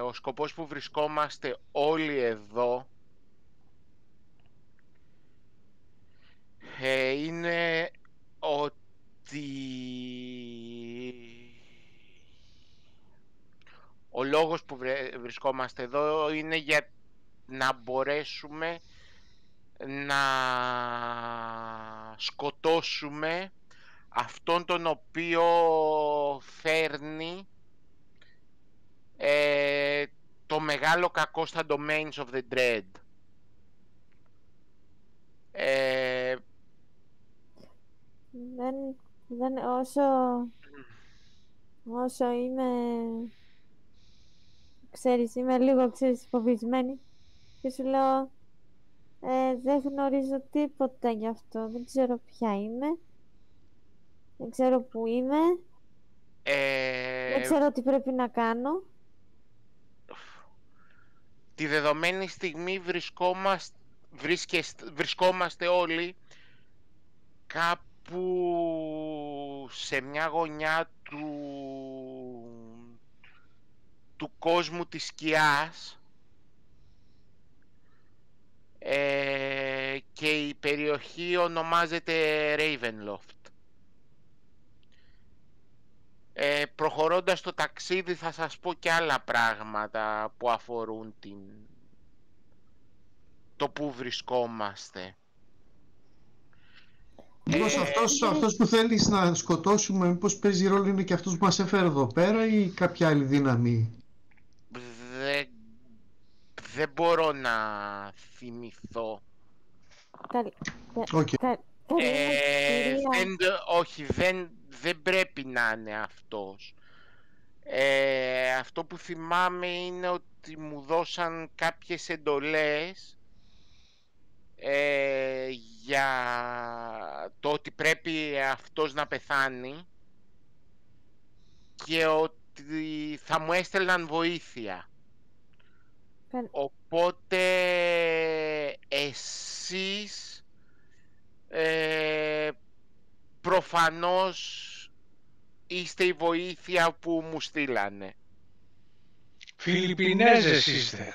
ο σκοπός που βρισκόμαστε όλοι εδώ είναι ότι ο λόγος που βρισκόμαστε εδώ είναι για να μπορέσουμε να σκοτώσουμε αυτόν τον οποίο φέρνει το μεγάλο κακό στα Domains of the Dread. Όσο είμαι, είμαι λίγο φοβισμένη και σου λέω δεν γνωρίζω τίποτα γι' αυτό, δεν ξέρω ποια είμαι, δεν ξέρω που είμαι, δεν ξέρω τι πρέπει να κάνω. Τη δεδομένη στιγμή βρισκόμαστε όλοι κάπου σε μια γωνιά του κόσμου της σκιάς και η περιοχή ονομάζεται Ravenloft. Προχωρώντας το ταξίδι θα σας πω και άλλα πράγματα που αφορούν το που βρισκόμαστε. Μήπως αυτός που θέλεις να σκοτώσουμε, μήπως παίζει ρόλο, είναι και αυτός που μας έφερε εδώ πέρα ή κάποια άλλη δύναμη? Δεν μπορώ να θυμηθώ. Όχι, δεν πρέπει να είναι αυτός. Αυτό που θυμάμαι είναι ότι μου δώσαν κάποιες εντολές για το ότι πρέπει αυτός να πεθάνει και ότι θα μου έστελναν βοήθεια. Οπότε εσείς προφανώς είστε η βοήθεια που μου στείλανε. Φιλιππινέζες είστε.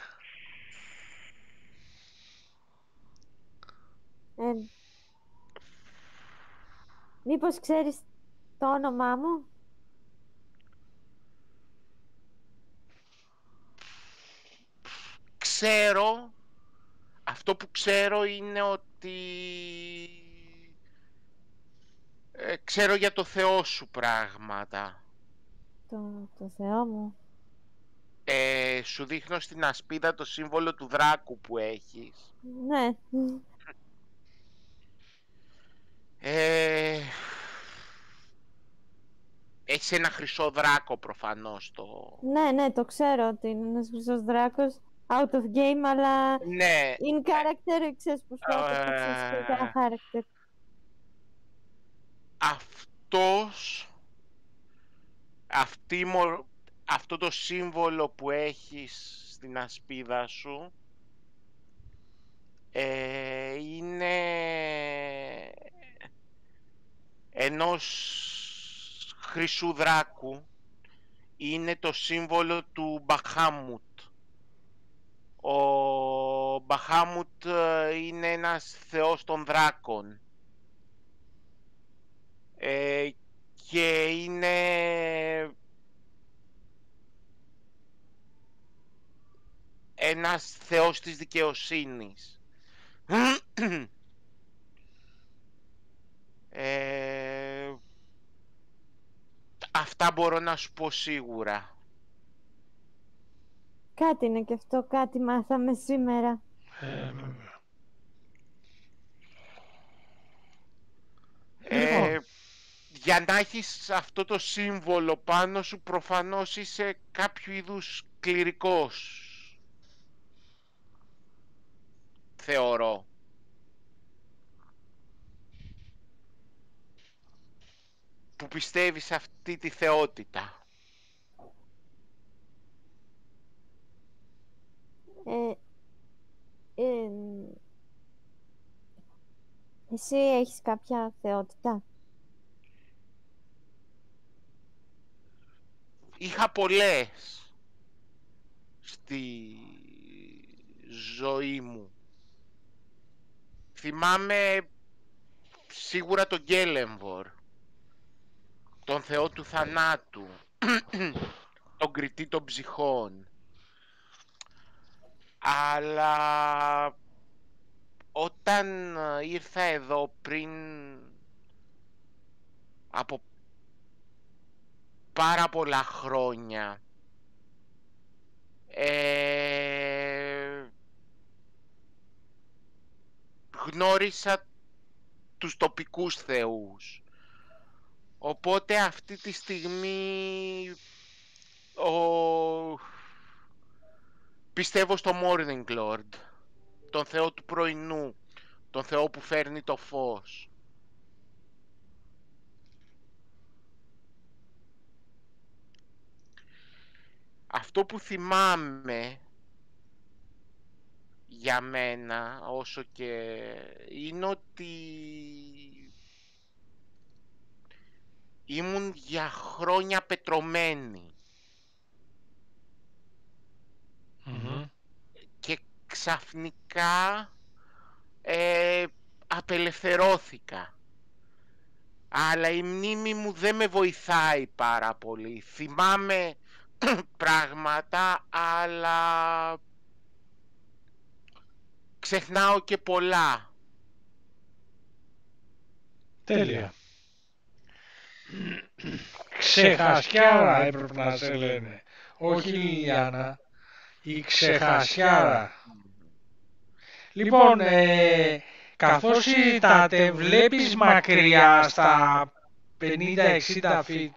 Μήπως ξέρεις το όνομά μου? Ξέρω. Αυτό που ξέρω είναι ότι ξέρω για το Θεό σου πράγματα. Το Θεό μου. Σου δείχνω στην ασπίδα το σύμβολο του δράκου που έχεις. Ναι. Έχεις ένα χρυσό δράκο προφανώς. Ναι, το ξέρω ότι είναι ένας χρυσός δράκος out of game, αλλά ναι. In character, ξέρεις πως το ένα character. Αυτό το σύμβολο που έχεις στην ασπίδα σου είναι ενός χρυσού δράκου. Είναι το σύμβολο του Μπαχάμουτ. Ο Μπαχάμουτ είναι ένας θεός των δράκων και είναι ένας θεός της δικαιοσύνης. Αυτά μπορώ να σου πω σίγουρα. Κάτι είναι και αυτό, κάτι μάθαμε σήμερα. Για να έχεις αυτό το σύμβολο πάνω σου, προφανώς είσαι κάποιο είδους κληρικός, θεωρώ. Που πιστεύει σε αυτή τη θεότητα. Εσύ έχεις κάποια θεότητα? Είχα πολλές στη ζωή μου. Θυμάμαι σίγουρα τον Γκέλεμβορ, τον θεό του θανάτου, τον κριτή των ψυχών. Αλλά όταν ήρθα εδώ πριν από πάρα πολλά χρόνια, γνώρισα τους τοπικούς θεούς. Οπότε αυτή τη στιγμή πιστεύω στο Morning Lord, τον θεό του πρωινού, τον θεό που φέρνει το φως. Αυτό που θυμάμαι για μένα όσο και είναι ότι ήμουν για χρόνια πετρωμένη. Και ξαφνικά απελευθερώθηκα. Αλλά η μνήμη μου δεν με βοηθάει πάρα πολύ. Θυμάμαι πράγματα, αλλά ξεχνάω και πολλά. Τέλεια. Ξεχασιάρα έπρεπε να σε λένε. Όχι Λιλιάνα. Η ξεχασιάρα. Λοιπόν, καθώς ήρθατε, βλέπεις μακριά στα 50-60 feet,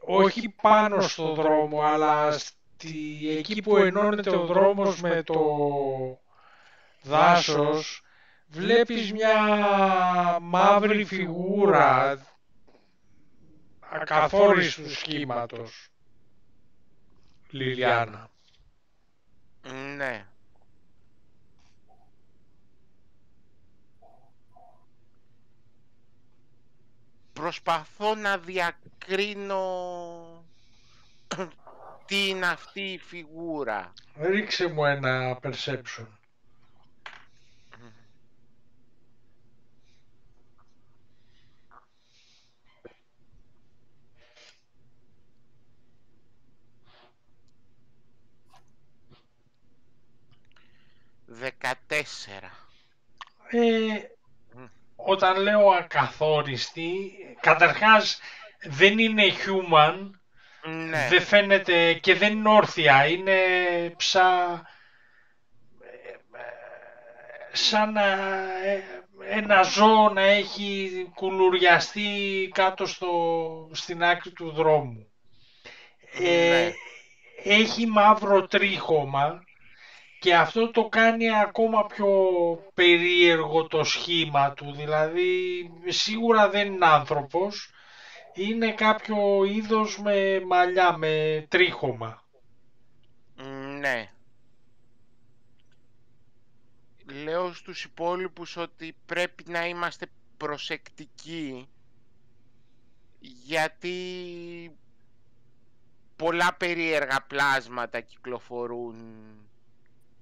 όχι πάνω στο δρόμο, αλλά εκεί που ενώνεται ο δρόμος με το δάσος, βλέπεις μια μαύρη φιγούρα ακαθόριστου σχήματος. Λιλιάνα. Ναι. Προσπαθώ να διακρίνω τι είναι αυτή η φιγούρα. Ρίξε μου ένα perception. Όταν λέω ακαθόριστη, καταρχάς δεν είναι human, ναι. Δεν φαίνεται και δεν είναι όρθια, είναι σαν ένα ζώο να έχει κουλουριαστεί κάτω στην άκρη του δρόμου. Ναι. Έχει μαύρο τρίχωμα και αυτό το κάνει ακόμα πιο περίεργο το σχήμα του, δηλαδή σίγουρα δεν είναι άνθρωπος, είναι κάποιο είδος με μαλλιά, με τρίχωμα. Ναι. Λέω στους υπόλοιπους ότι πρέπει να είμαστε προσεκτικοί, γιατί πολλά περίεργα πλάσματα κυκλοφορούν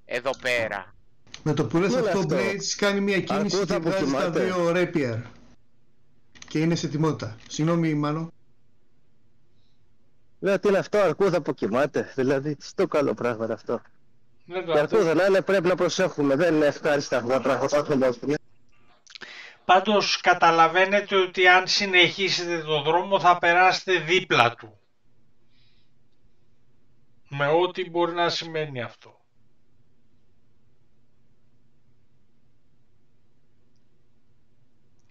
εδώ πέρα. Με το που λες αυτό, ο Blades κάνει μια κίνηση και βγάζει τα δύο Rapier. Και είναι σε ετοιμότητα. Συγγνώμη, Μάνο. Λέω τι είναι αυτό, αρκούδα που κοιμάται. Δηλαδή, τι το καλό πράγμα είναι αυτό. Και αρκούδα να είναι, πρέπει να προσέχουμε. Δεν είναι ευχάριστα αυτά τα πράγματα. Πάντως καταλαβαίνετε ότι αν συνεχίσετε το δρόμο θα περάσετε δίπλα του. Με ό,τι μπορεί να σημαίνει αυτό.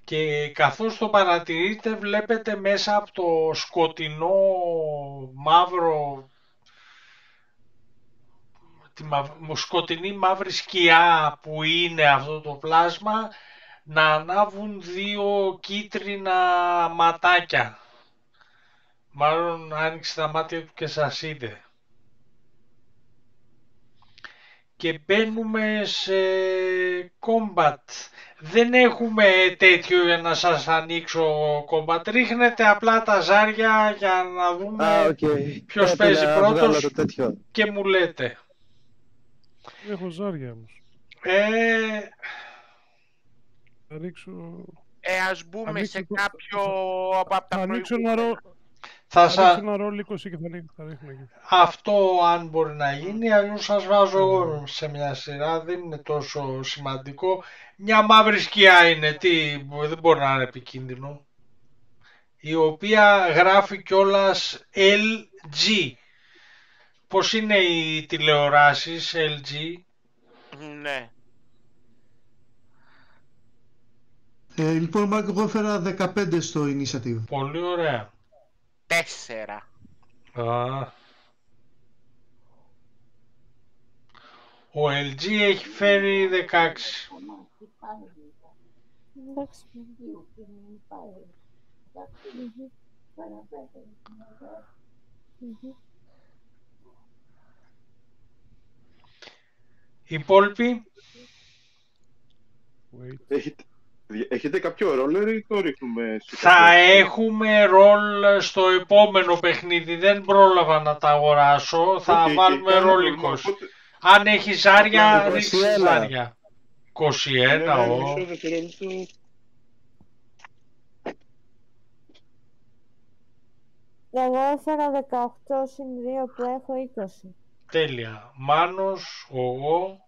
Και καθώς το παρατηρείτε βλέπετε μέσα από το σκοτεινό μαύρο, τη σκοτεινή μαύρη σκιά που είναι αυτό το πλάσμα, να ανάβουν δύο κίτρινα ματάκια. Μάλλον άνοιξε τα μάτια του και σας είδε. Και μπαίνουμε σε combat. δεν έχουμε τέτοιο για να σας ανοίξω κόμπατ. Ρίχνετε απλά τα ζάρια για να δούμε Α, οκ. ποιος Πρέπει παίζει να βγάλω πρώτος το τέτοιο. και μου λέτε. Έχω ζάρια όμως. Θα ρίξω... Ας μπούμε ανοίξω σε το- κάποιο από τα Θα ανοίξω προηγούμενα. Θα ρίξω σα... ένα ρόλο 20 και θα ρίχνω εκεί. Αυτό αν μπορεί να γίνει, αλλιώς σας βάζω εγώ σε μια σειρά, δεν είναι τόσο σημαντικό. Μια μαύρη σκιά είναι, δεν μπορεί να είναι επικίνδυνο. Η οποία γράφει κιόλας LG. Πώς είναι οι τηλεοράσεις LG? Ναι. Λοιπόν, Μάρκο, εγώ έφερα 15 στο initiative. Πολύ ωραία. 4. Α. Ο LG έχει φέρει 16. Εντάξει. Οι υπόλοιποι, Wait. Έχετε κάποιο ρόλερ ή το ρίχνουμε σε θα κάποιο- έχουμε ρολ στο επόμενο παιχνίδι. Δεν πρόλαβα να τα αγοράσω. Θα Οκ, βάλουμε κανένα ρολ πρόβλημα, 20. οπότε- Αν έχει ζάρια, Απλά ρίξει 21. ζάρια. 21, Ναι, ω. μισό δευτερόλεπτο. Εγώ έφερα 18 συν 2 που έχω 20. Τέλεια. Μάνος, εγώ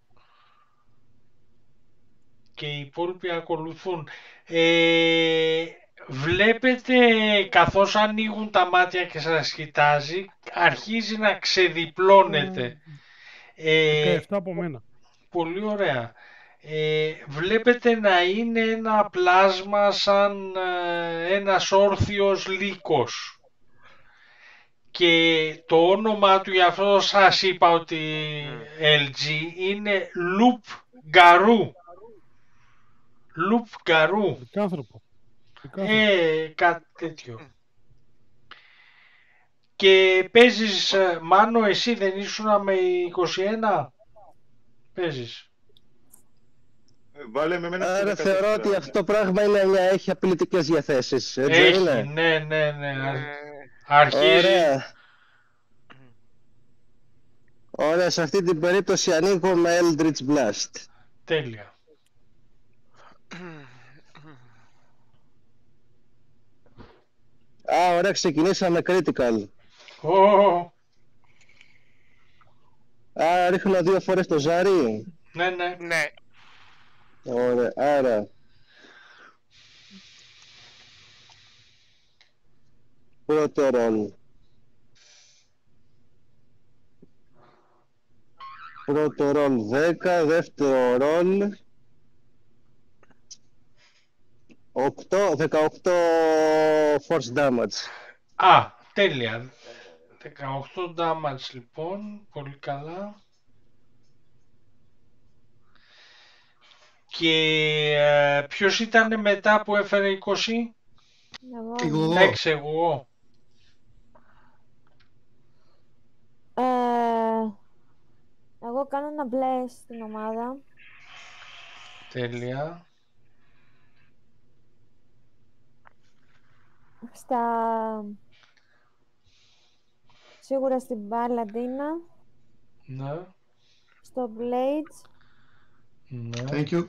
και οι υπόλοιποι ακολουθούν. Βλέπετε καθώς ανοίγουν τα μάτια και σας κοιτάζει, αρχίζει να ξεδιπλώνεται. 17 από μένα. Πολύ ωραία. Βλέπετε να είναι ένα πλάσμα σαν ένας όρθιος λύκος. Και το όνομα του, γι' αυτό σας είπα ότι LG, είναι Loop Garou. Loop Garou. Λυκάνθρωπο. Κάτι τέτοιο. Και παίζεις, Μάνο, εσύ δεν ήσουν με 21? Παίζεις. Βάλε με εμένα σε Άρα 14, θεωρώ ότι ναι. αυτό το πράγμα έχει απειλητικές διαθέσεις. Έτσι δεν Έχει, είναι? ναι. Αρχίζει. Ωραία. Ωραία, σε αυτή την περίπτωση ανοίγω με Eldritch Blast. Τέλεια. Α, ωραία, ξεκινήσαμε critical. Ω, Άρα ρίχνω 2 φορές το ζάρι. ναι. Ναι. Ωραία, άρα. Πρώτο ρολ. Πρώτο ρολ 10, δεύτερο ρολ 18 force damage. Α, τέλεια. 18 damage λοιπόν, πολύ καλά. Και ποιος ήταν μετά που έφερε 20? Εγώ. 6 εγώ. Εγώ κάνω ένα μπλε στην ομάδα. Τέλεια. Σίγουρα στην Παλαντίνα, Ναι. στο Blades Ναι. Thank you.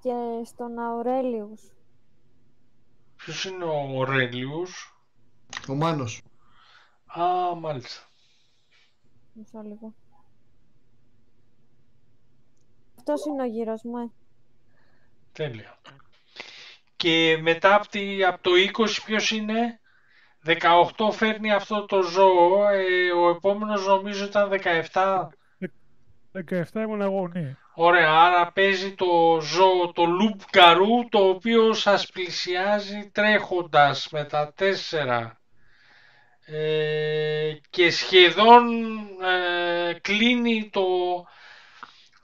και στον Αουρέλιους. Ποιος είναι ο Ορέλιους? Ο Μάνος. Α, μάλιστα. Μισό λίγο. Αυτός είναι ο γύρος μου, Τέλεια. Και μετά από το 20 ποιος είναι? 18 φέρνει αυτό το ζώο, ο επόμενος νομίζω ήταν 17. 17 ήμουν εγώ, ναι. Ωραία, άρα παίζει το ζώο, το Loop Garou, το οποίο σας πλησιάζει τρέχοντας με τα 4 και σχεδόν κλείνει το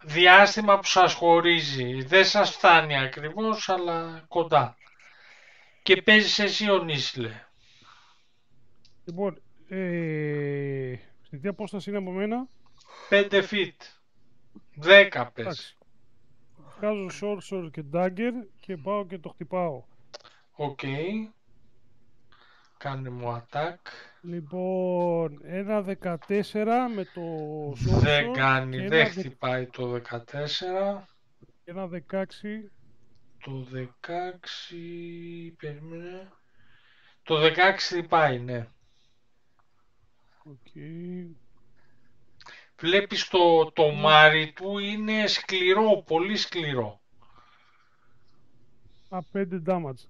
διάστημα που σας χωρίζει. Δεν σας φτάνει ακριβώς, αλλά κοντά. Και παίζεις εσύ ο Νίσλε. Λοιπόν, σε τι απόσταση είναι από μένα? 5 feet. 10 πες. Εντάξει. βγάζω sorcerer και dagger και πάω και το χτυπάω. Οκ. Κάνε μου attack. Λοιπόν, ένα 14 με το Δεν sorcerer κάνει, και δεν ένα, χτυπάει το 14. ένα 16. Το 16, περίμενε. Το 16 χτυπάει, ναι. Οκ. Βλέπεις το μάρι του είναι σκληρό, πολύ σκληρό. 5 damage.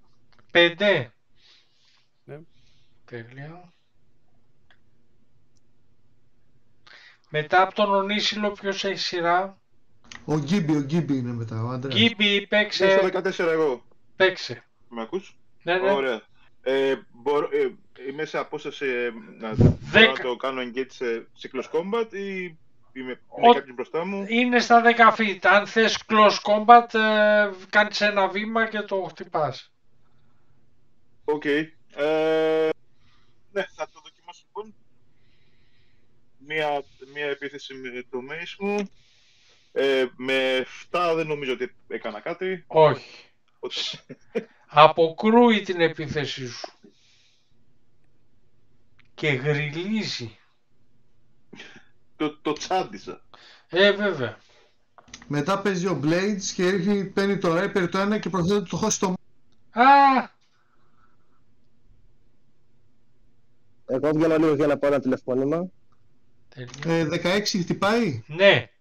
5. Ναι. Τέλεια. Μετά από τον Ονίσιλο ποιος έχει σειρά? Ο Γκίμπι είναι μετά, ο Αντρέας. Γκίμπι, Είμαι στο παίξε. 14 εγώ. Παίξε. Με ακούς? Ναι, ναι. Ωραία. Είμαι σε απόσταση να μπορώ να το κάνω engage σε close combat ή είναι κάποιος μπροστά μου? Είναι στα 10 feet. Αν θες close combat, κάνεις ένα βήμα και το χτυπάς. Οκ. Ναι, θα το δοκιμάσω λοιπόν. Μία επίθεση με το mace μου. Με 7 δεν νομίζω ότι έκανα κάτι. Όχι. Οπότε... Αποκρούει την επίθεσή σου. Και γριλίζει. Το τσάντισα. Βέβαια. Μετά παίζει ο Blades και παίρνει το Rapier το ένα και προσθέτει το χώσει στο... Α! Εγώ βγαίνω λίγο για να πάρω ένα τηλεφώνημα. 16 χτυπάει. Ναι.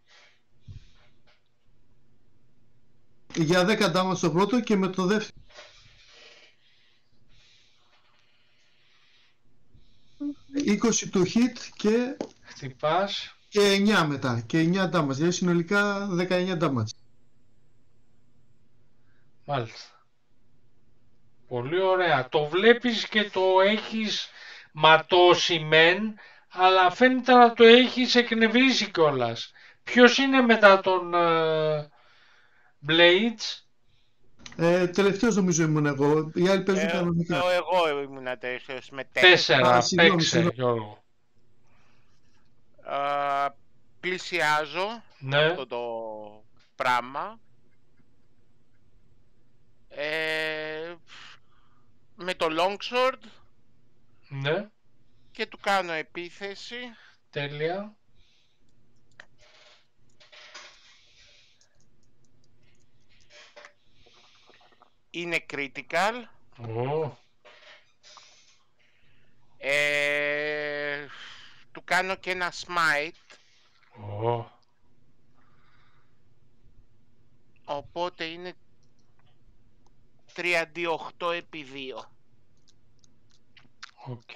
Για 10 damage στο πρώτο και με το δεύτερο. 20 του hit και... Χτυπάς. Και 9 μετά. Και 9 damage. Δηλαδή συνολικά 19 damage. Μάλιστα. Πολύ ωραία. Το βλέπεις και το έχεις ματώσει μεν, αλλά φαίνεται να το έχεις εκνευρίσει κιόλας. Ποιος είναι μετά τον Blades? Τελευταίος νομίζω ήμουν εγώ. Οι άλλοι παίζουν κανονικά. Εγώ ήμουν τελευταίος με 4. συγγνώμη, Παίξε, συγγνώμη. Γιώργο. Πλησιάζω Ναι. αυτό το πράγμα. Με το longsword Ναι. και του κάνω επίθεση. Τέλεια. Είναι critical. Του κάνω και ένα smite. Οπότε είναι 38 επί 2. Οκ.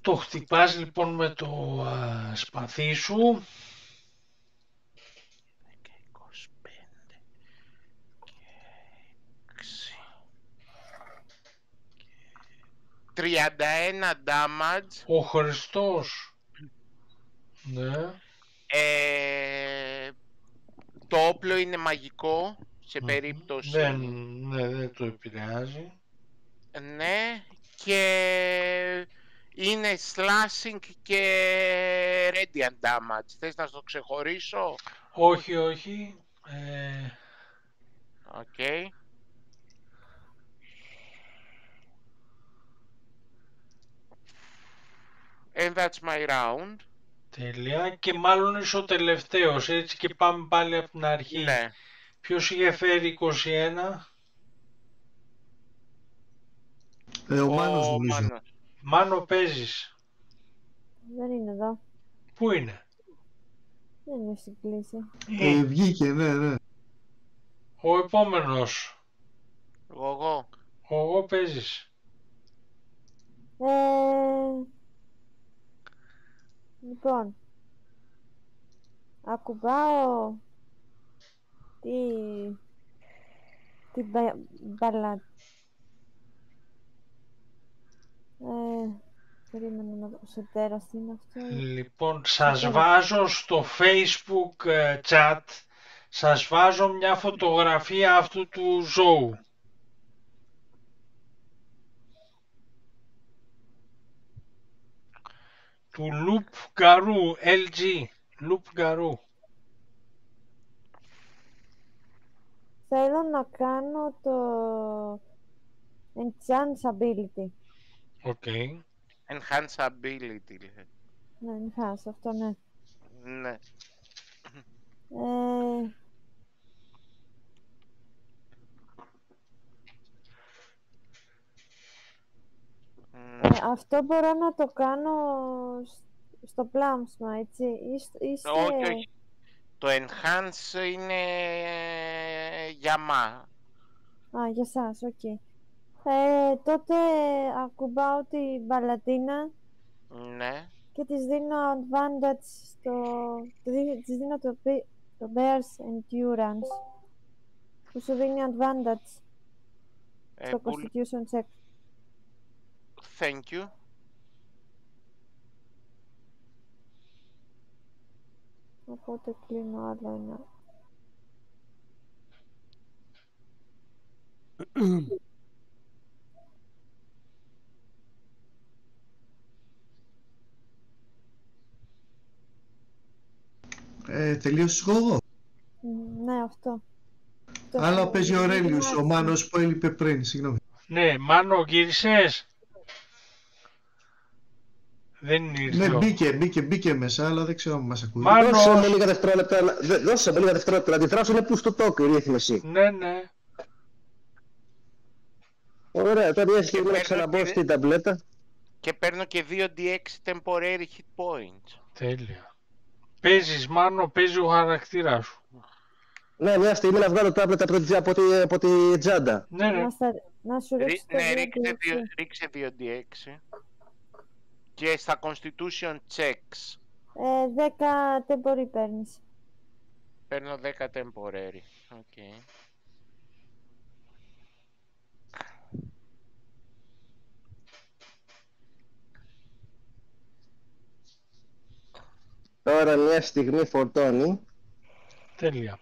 Το χτυπάς λοιπόν με το σπαθί σου. 25 και 6. 31 damage. Ο Χριστός. Ναι. Το όπλο είναι μαγικό σε περίπτωση. Δεν το επηρεάζει. Ναι. Και είναι slashing και radiant damage. Θες να το ξεχωρίσω? Όχι. Okay. And that's my round. Τέλεια. Και μάλλον είσαι ο τελευταίος, έτσι, και πάμε πάλι από την αρχή. Ναι. Ποιος είχε φέρει 21? Ο Μάνος νομίζω. Μάνος. Μάνο, παίζεις. Δεν είναι εδώ. Πού είναι? Δεν είναι στην κλίση. Βγήκε, ναι. Ο επόμενος. Εγώ. Εγώ παίζεις. Λοιπόν, ακουμπάω την μπαλά. Περίμενα να δω σε τέρας τι είναι αυτό. Λοιπόν, σας βάζω στο Facebook chat, σας βάζω μια φωτογραφία αυτού του ζώου. του Λουπ Γκαρού, LG, Λουπ Γκαρού. Θέλω να κάνω το Enchant Ability. Οκ. Enhance ability, λέει. Ναι, Enhance, αυτό ναι. Ναι. Ε, αυτό μπορώ να το κάνω στο πλάμψμα, έτσι. Είστε... Όχι, όχι. Το enhance είναι για μα. Α, για σας, οκ. Τότε ακουμπάω τη μπαλατίνα Ναι. και της δίνω advantage της δίνω το Bear's Endurance που σου δίνει advantage στο Constitution check. Thank you. Οπότε κλείνω άλλο ένα. Τελείωσες εγώ. Ναι, αυτό. Αλλά παίζει ο Ρέλιος, ο Μάνος που έλειπε πριν, συγγνώμη. Ναι, Μάνο, γύρισες. Δεν ήρθε. Ναι, μπήκε μέσα, αλλά δεν ξέρω αν μας ακούει. Μάνο. Δώσε μου λίγα δευτερόλεπτα να αντιδράσω, είναι push to talk η ρύθμιση. Ναι, ναι. Ωραία, τώρα μια στιγμή να ξαναμπω στην ταμπλέτα. Και παίρνω και 2d6 temporary hit points. Τέλεια. Παίζεις, Μάνο, παίζει ο χαρακτήρας σου. Ναι, μια στιγμή να βγάλω τάμπλετ από τη τζάντα. Ναι, ναι. Να σου ρίξω το Ναι, 2d6. ρίξε 2d6. Και στα constitution checks 10 temporary παίρνεις. παίρνω 10 temporary. Okay. Τώρα μια στιγμή φορτώνει. Τέλεια.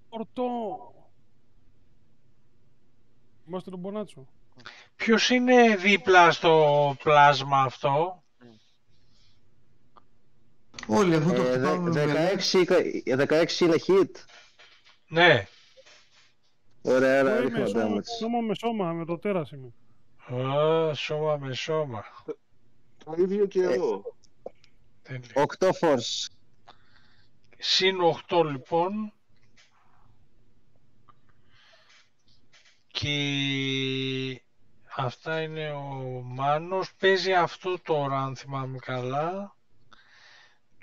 Ορτό. Είμαστε τον Μπονάτσο. Ποιος είναι δίπλα στο πλάσμα αυτό? Όλοι αυτό το χτυπάμε με βελέ. 16 είναι hit. Ναι. Ωραία, Εγώ άρα είμαι ρίχνω damage. σώμα με σώμα, με το τέρας είμαι. Σώμα με σώμα. Το ίδιο και εγώ. Τέλεια. 8 force. Συν 8 λοιπόν. Και αυτά είναι ο Μάνος. Παίζει αυτό τώρα, αν θυμάμαι καλά,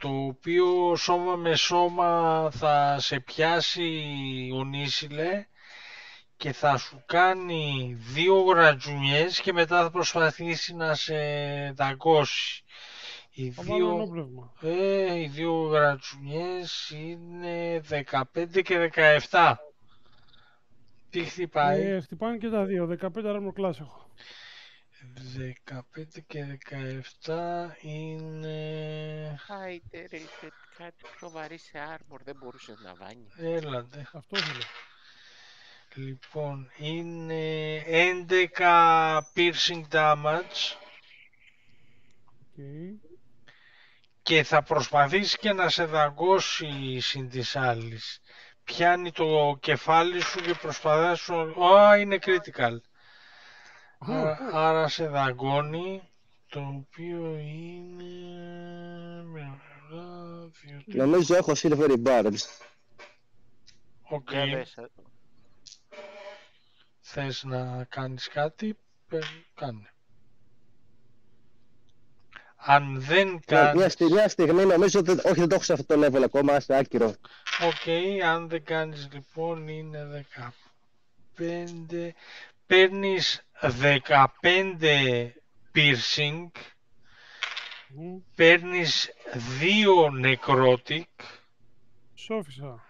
το οποίο σώμα με σώμα θα σε πιάσει ο Νίσιλε και θα σου κάνει 2 γρατζουνιές και μετά θα προσπαθήσει να σε δαγκώσει. Οι Θα βάλω ενόπνευμα. οι 2 γρατζουνιές είναι 15 και 17. Τι χτυπάει? Χτυπάνε και τα δύο. 15 armor class έχω. 15 και 17 είναι... Άιτε ρε, κάτι πιο βαρύ σε armor δεν μπορούσε να βάνει. Έλατε. Αυτό θέλω. Λοιπόν, είναι 11 piercing damage. Okay. Και θα προσπαθήσει και να σε δαγκώσει συν της άλλης. Πιάνει το κεφάλι σου και προσπαθεί να σου... είναι critical. Άρα σε δαγκώνει, το οποίο είναι... Νομίζω έχω silvery barbs. Οκ. Okay. Θες να κάνεις κάτι, κάνε. Αν δεν κάνεις... Μια στιγμή νομίζω ότι όχι, δεν το έχω σε αυτό το level ακόμα, είστε άκυρο. Οκ, αν δεν κάνεις λοιπόν είναι 15... Παίρνεις 15 piercing, παίρνεις 2 necrotic. Σόφισα.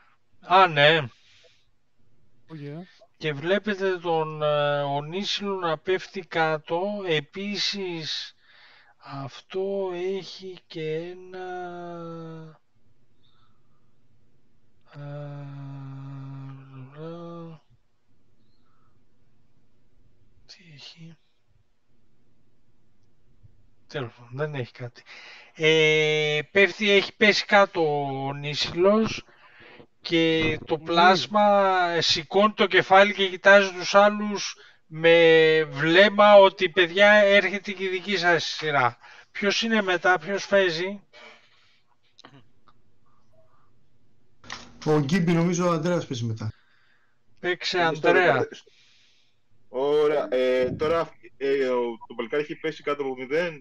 Ναι. Yeah. Και βλέπετε τον Ονίσιλο να πέφτει κάτω. Επίσης αυτό έχει και ένα... Τέλος πάντων, δεν έχει κάτι. Έχει πέσει κάτω ο Νήσιλος και το πλάσμα σηκώνει το κεφάλι και κοιτάζει τους άλλους με βλέμμα ότι παιδιά έρχεται και η δική σας σειρά. Ποιος είναι μετά, ποιος παίζει? Ο Γκίμπι νομίζω ο Ανδρέας παίζει μετά. Παίξε Ανδρέα. Ωραία. Τώρα το παλικάρι έχει πέσει κάτω από 0.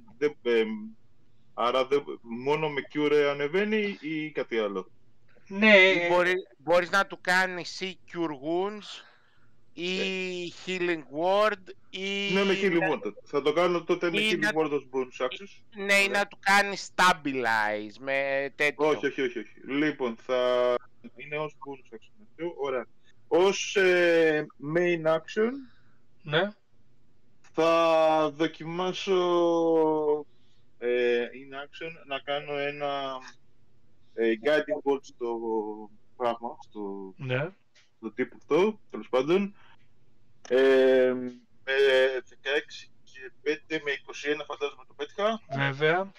Άρα μόνο με Cure ανεβαίνει ή κάτι άλλο? Ναι. Μπορείς να του κάνεις ή Cure Wounds ή Healing Word ή... Ναι, με Healing Word. Θα το κάνω τότε με Healing Word ως bonus actions. Ναι, ή να του κάνεις Stabilize με τέτοιο. Όχι. Λοιπόν, θα είναι ως bonus action. Ωραία. Ως main action, ναι, θα δοκιμάσω in action να κάνω ένα guiding bolt στο πράγμα, στο τύπο αυτό, τέλος πάντων. Με 16 και 5 με 21 φαντάζομαι το πέτυχα. Βέβαια.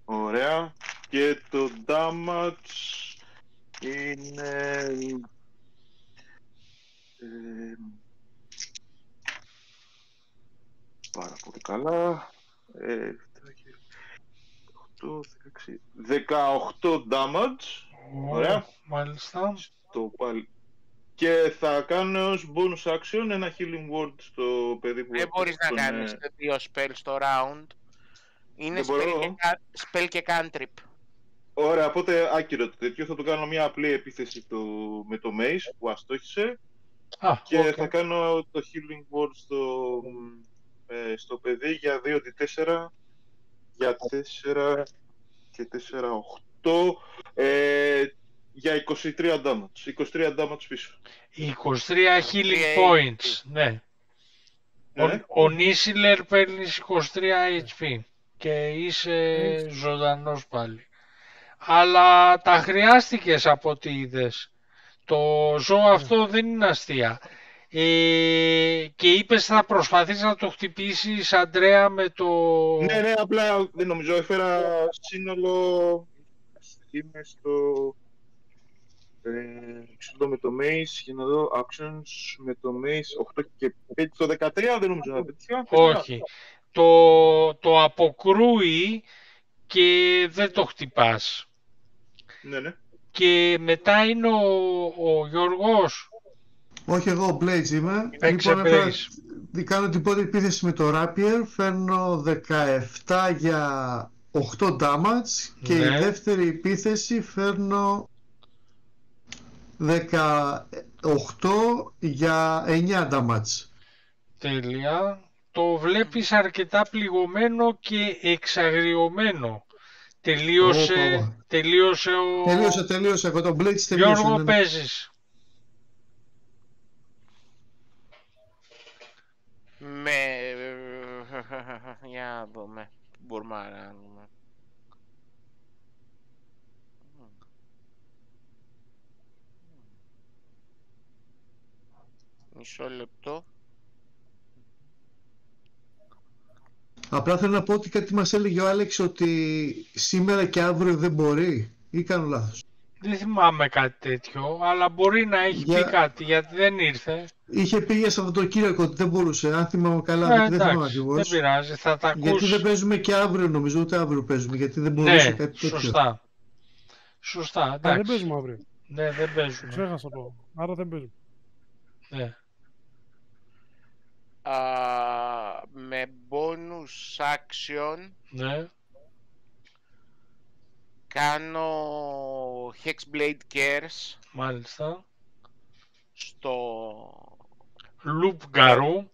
Ωραία. Και το damage είναι... πάρα πολύ καλά. 18 damage. Ωραία. Μάλιστα. Και θα κάνω ως bonus action ένα healing word στο παιδί που... Δεν μπορείς να κάνεις 2 spell στο round. Είναι spell και cantrip. Ωραία, οπότε άκυρο το τέτοιο. Θα του κάνω μια απλή επίθεση με το mace που αστόχησε. Και θα κάνω το healing word στο παιδί για 2d4 για 4 και 4, 8 για 23 damage. 23 damage πίσω. 23 healing points, ναι. Ο Νίσιλερ παίρνεις 23 HP και είσαι ζωντανός πάλι. Αλλά τα χρειάστηκες από ό,τι είδες. Το ζώο αυτό δεν είναι αστεία. Και είπες θα προσπαθείς να το χτυπήσεις, Αντρέα, με το... Ναι, απλά δεν νομίζω. Έφερα σύνολο... Είμαι στο... με το Mace, για να δω, actions, με το Mace 8 και 5, το 13 δεν νομίζω να πετύχα. Όχι. Το αποκρούει και δεν το χτυπάς. Ναι. Και μετά είναι ο Γιώργος. Όχι, εγώ ο Blades είμαι. Λοιπόν, κάνω την πρώτη επίθεση με το Rapier. Φέρνω 17 για 8 damage. Και η δεύτερη επίθεση φέρνω 18 για 9 damage. Τέλεια. Το βλέπεις αρκετά πληγωμένο και εξαγριωμένο. Τελείωσε ο... Τελείωσε. Εγώ το Blades τελείωσε. Γιώργο, παίζεις. Για να δούμε. Μπορούμε να δούμε. Μισό λεπτό. Απλά θέλω να πω ότι κάτι μας έλεγε ο Άλεξ ότι σήμερα και αύριο δεν μπορεί, ή κάνω λάθος? Δεν θυμάμαι κάτι τέτοιο, αλλά μπορεί να έχει πει κάτι, γιατί δεν ήρθε. Είχε πει για Σαββατοκύριακο ότι δεν μπορούσε, αν θυμάμαι καλά, δεν θυμάμαι ακριβώς. Δεν πειράζει, θα τα ακούσει. Γιατί δεν παίζουμε και αύριο, νομίζω, ούτε αύριο παίζουμε, γιατί δεν μπορούσε κάτι τέτοιο. Σωστά, εντάξει. Δεν παίζουμε αύριο. Ναι, δεν παίζουμε. Ξέχασα το, άρα δεν παίζουμε. Ναι. Με bonus action κάνω Hexblade Curse. Μάλιστα. Στο Λουπγκαρού.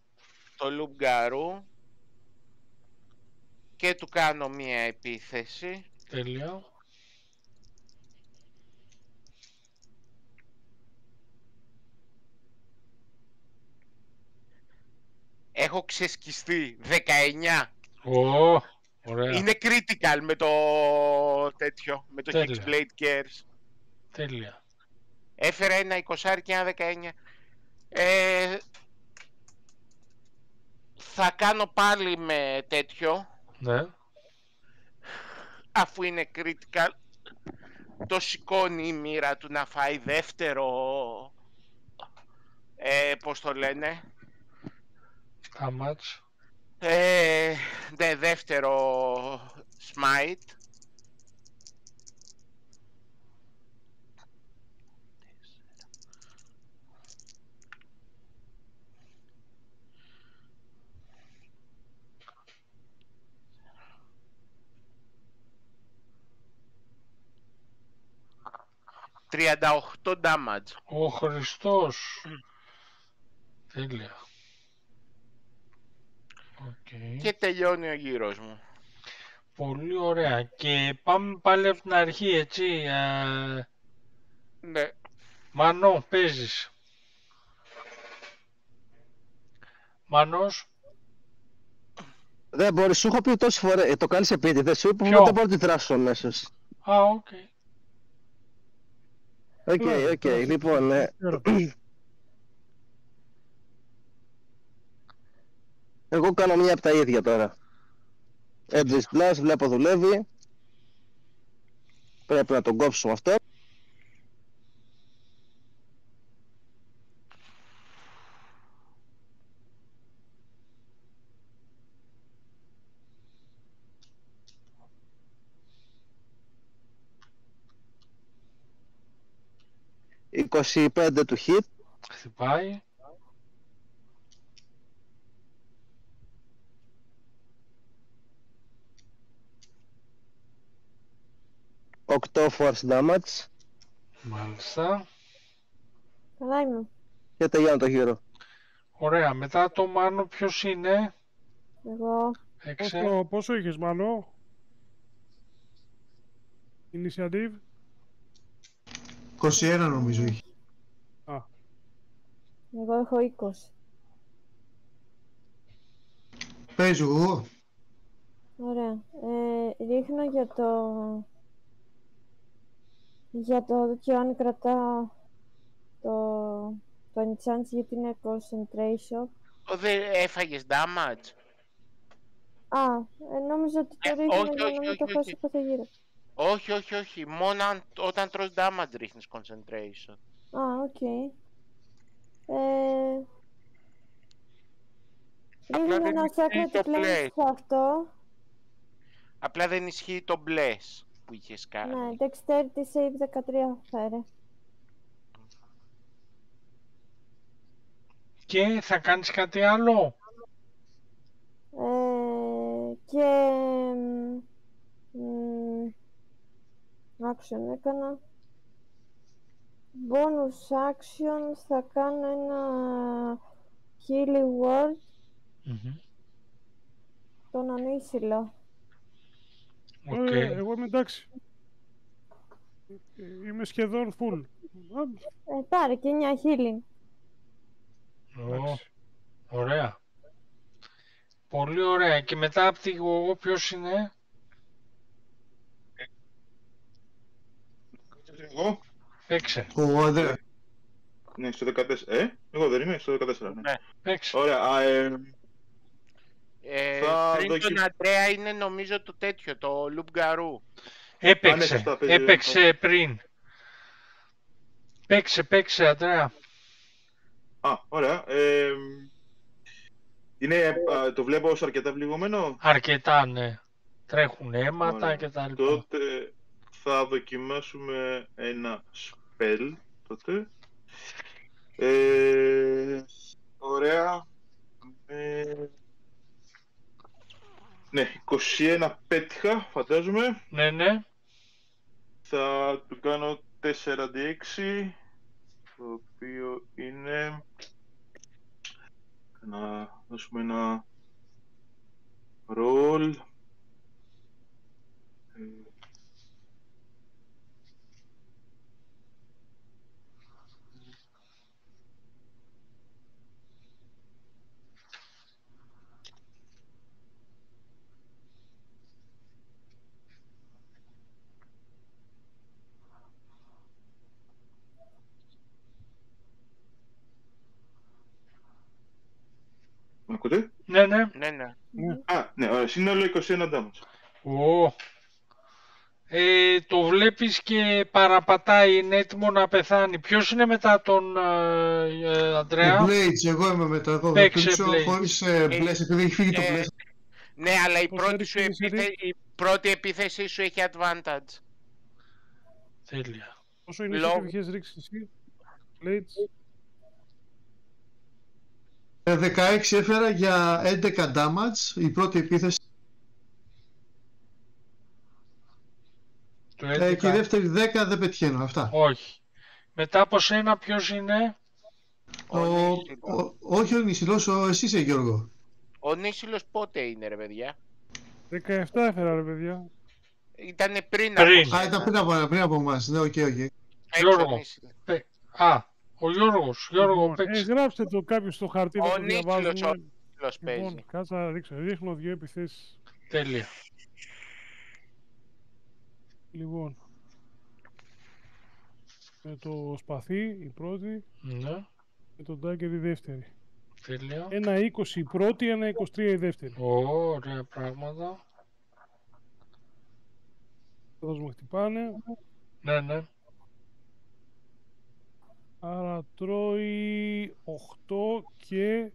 Και του κάνω μία επίθεση. Τέλεια. Έχω ξεσκιστεί 19. Ωραία. Είναι critical με το τέτοιο, με το Hexblade Curse. Τέλεια. Έφερα ένα 20 και ένα 19. Θα κάνω πάλι με τέτοιο, Ναι. Αφού είναι critical, το σηκώνει η μοίρα του να φάει δεύτερο, πώς το λένε, Damage. ναι, δεύτερο smite. $38 damage. Ο Χριστός. Τέλεια. Okay. Και τελειώνει ο γύρος μου. Πολύ ωραία. Και πάμε πάλι από την αρχή, έτσι. Ναι. Μανώ, παίζεις. Μανώς. Δεν μπορεί, σου έχω πει τόσες φορές, το κάνεις επίτηδες, σου είπα Ποιο? δεν μπορώ να τη δράσω αμέσως. Α, οκ. Οκ, λοιπόν, εγώ κάνω μια από τα ίδια τώρα. Edge Blast, βλέπω δουλεύει. Πρέπει να τον κόψουμε αυτό. «25 του hit». Χτυπάει. «8 force damage». Μάλιστα. Καλά είμαι. Και τελειώνω το γύρο. Ωραία. Μετά το Μάνο ποιος είναι? Εγώ. Πόσο είχες, Μάνο? Initiative. 21 νομίζω είχε. Εγώ έχω 20. Παίζω εγώ. Ωραία. Ρίχνω για το τέτοιο αν κρατάω το enchant γιατί είναι concentration. Δεν έφαγες damage. Νόμιζα ότι το ρίχνω όχι, για όχι, να μην όχι, το όχι. χάσω κάθε γύρο. Όχι. Μόνο όταν τρως damage ρίχνεις concentration. Οκ. Απλά Ρίχνω δεν ένα ισχύει sacred το flame play. σε αυτό. Απλά δεν ισχύει το bless που είχες κάνει. Ναι, dexterity save 13 φέρε. Και θα κάνεις κάτι άλλο? Και action έκανα. Bonus action θα κάνω ένα healing word τον ανήσυλο. Οκ. Εγώ είμαι εντάξει. Είμαι σχεδόν full. Πάρε και 9 healing. Ωραία. Πολύ ωραία. Και μετά από τη εγώ ποιος είναι? Εγώ. Παίξε. Ο Ανδρέα. Ναι, στο 14. Εγώ δεν είμαι, στο 14. Ναι. Παίξε. Ωραία. Πριν τον Αντρέα είναι νομίζω το τέτοιο, το Λουμπγκαρού. Έπαιξε πριν. Παίξε, Αντρέα. Ωραία. Το βλέπω ως αρκετά πληγωμένο. Αρκετά, ναι. Τρέχουν αίματα και τα λοιπά. Τότε θα δοκιμάσουμε ένα spell τότε. Ωραία. Ναι, 21 πέτυχα, φαντάζομαι. Ναι. Θα του κάνω 4d6, το οποίο είναι... Να δώσουμε ένα roll. Μ' ακούτε? Ναι, ναι. Ναι. Α, ναι, ωραία. Σύνολο 21 damage. Ω. Το βλέπεις και παραπατάει, είναι έτοιμο να πεθάνει. Ποιος είναι μετά τον Ο Αντρέα? Blades, εγώ είμαι μετά. Εγώ θα Παίξε πίσω Blades. χωρίς Bless, επειδή έχει φύγει το Bless. Ναι, αλλά η Πώς πρώτη επίθεση σου έχει advantage. Τέλεια. Όσο είναι Λόγω- που είχες ρίξει εσύ, Blades, 16 έφερα για 11 damage, η πρώτη επίθεση. Το Και η 11. δεύτερη 10 δεν πετυχαίνω. Αυτά. Όχι. Μετά από σένα ποιος είναι? Όχι ο Νησιλός, εσύ είσαι Γιώργο. Ο Νήσιλος πότε είναι ρε παιδιά? 17 έφερα ρε παιδιά. Ήτανε πριν Πριν. από Α, ήταν πριν από εμάς. Ναι, οκ. Γιώργο. Α, ο Γιώργος. Γιώργο, Λοιπόν, παίξε. γράψτε το κάποιο στο χαρτί να Ο το Νήσιλος διαβάζουμε. Νήσιλος παίζει. Λοιπόν, κάτσε να δείξω. Ρίχνω 2 επιθέσεις. Τέλεια. Λοιπόν, με το σπαθί η πρώτη, Ναι, με τον dagger η δεύτερη. τέλεια. Ένα 20 η πρώτη, ένα 23 η δεύτερη. Ωραία πράγματα. Εδώ μου χτυπάνε. Ναι, ναι. Άρα τρώει 8 και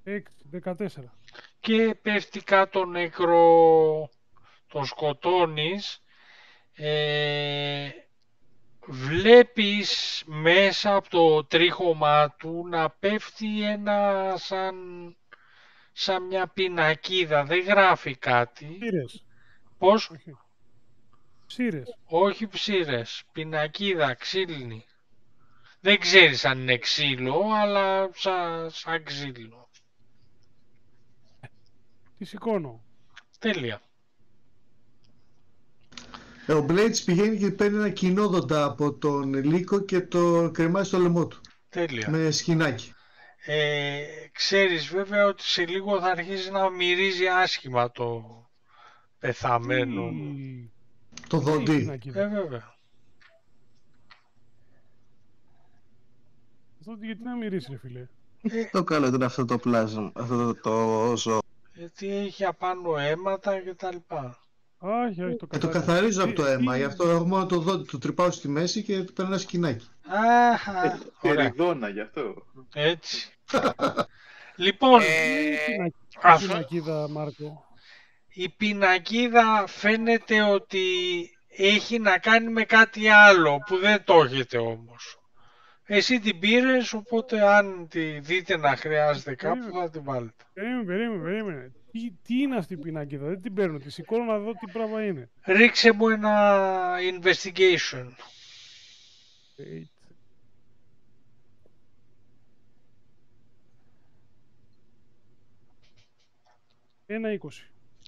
6, 14. Και πέφτει κάτω νεκρό, τον σκοτώνεις. Βλέπεις μέσα από το τρίχωμά του να πέφτει ένα σαν μια πινακίδα, δεν γράφει κάτι. Ψήρες. Πώς? Όχι. Ψήρες. Όχι ψήρες, πινακίδα, ξύλινη. Δεν ξέρεις αν είναι ξύλο, αλλά σαν ξύλο. Τι σηκώνω. Τέλεια. Ο Blades πηγαίνει και παίρνει ένα κοινόδοντα από τον Λύκο και το κρεμάζει στο λαιμό του. Τέλεια. Με σκηνάκι. Ξέρεις βέβαια ότι σε λίγο θα αρχίσει να μυρίζει άσχημα το πεθαμένο. Το δόντι. Βέβαια. Γιατί να μυρίσει ρε φίλε. Το καλό ήταν αυτό το πλάσμα, αυτό το ζώο. Γιατί έχει απάνω αίματα και τα λοιπά. Όχι, όχι, Το καθαρίζω από το αίμα, γι' αυτό έχω μόνο το δόντι, το τρυπάω στη μέση και του παίρνω ένα σκηνάκι. Αχα, ωραία. Περιδόνα γι' αυτό. Έτσι. Λοιπόν, αυτή η πινακίδα, Μάρκο. Η πινακίδα φαίνεται ότι έχει να κάνει με κάτι άλλο που δεν το έχετε όμως. Εσύ την πήρες, οπότε αν τη δείτε να χρειάζεται κάπου θα την βάλετε. Περίμενε. Τι είναι αυτή η πινακίδα, δεν την παίρνω, τη σηκώνω να δω τι πράγμα είναι. Ρίξε μου ένα investigation. Ένα 20.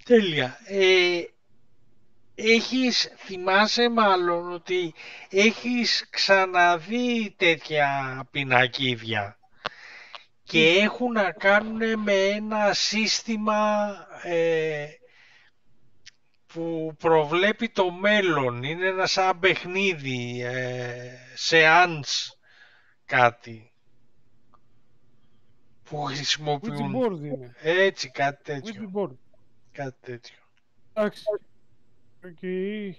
Τέλεια. Θυμάσαι μάλλον ότι έχεις ξαναδεί τέτοια πινακίδια και έχουν να κάνουν με ένα σύστημα που προβλέπει το μέλλον. Είναι ένα σαν παιχνίδι, seance κάτι που χρησιμοποιούν. Board είναι. Έτσι, κάτι τέτοιο. Board. Κάτι τέτοιο. Εντάξει. Okay.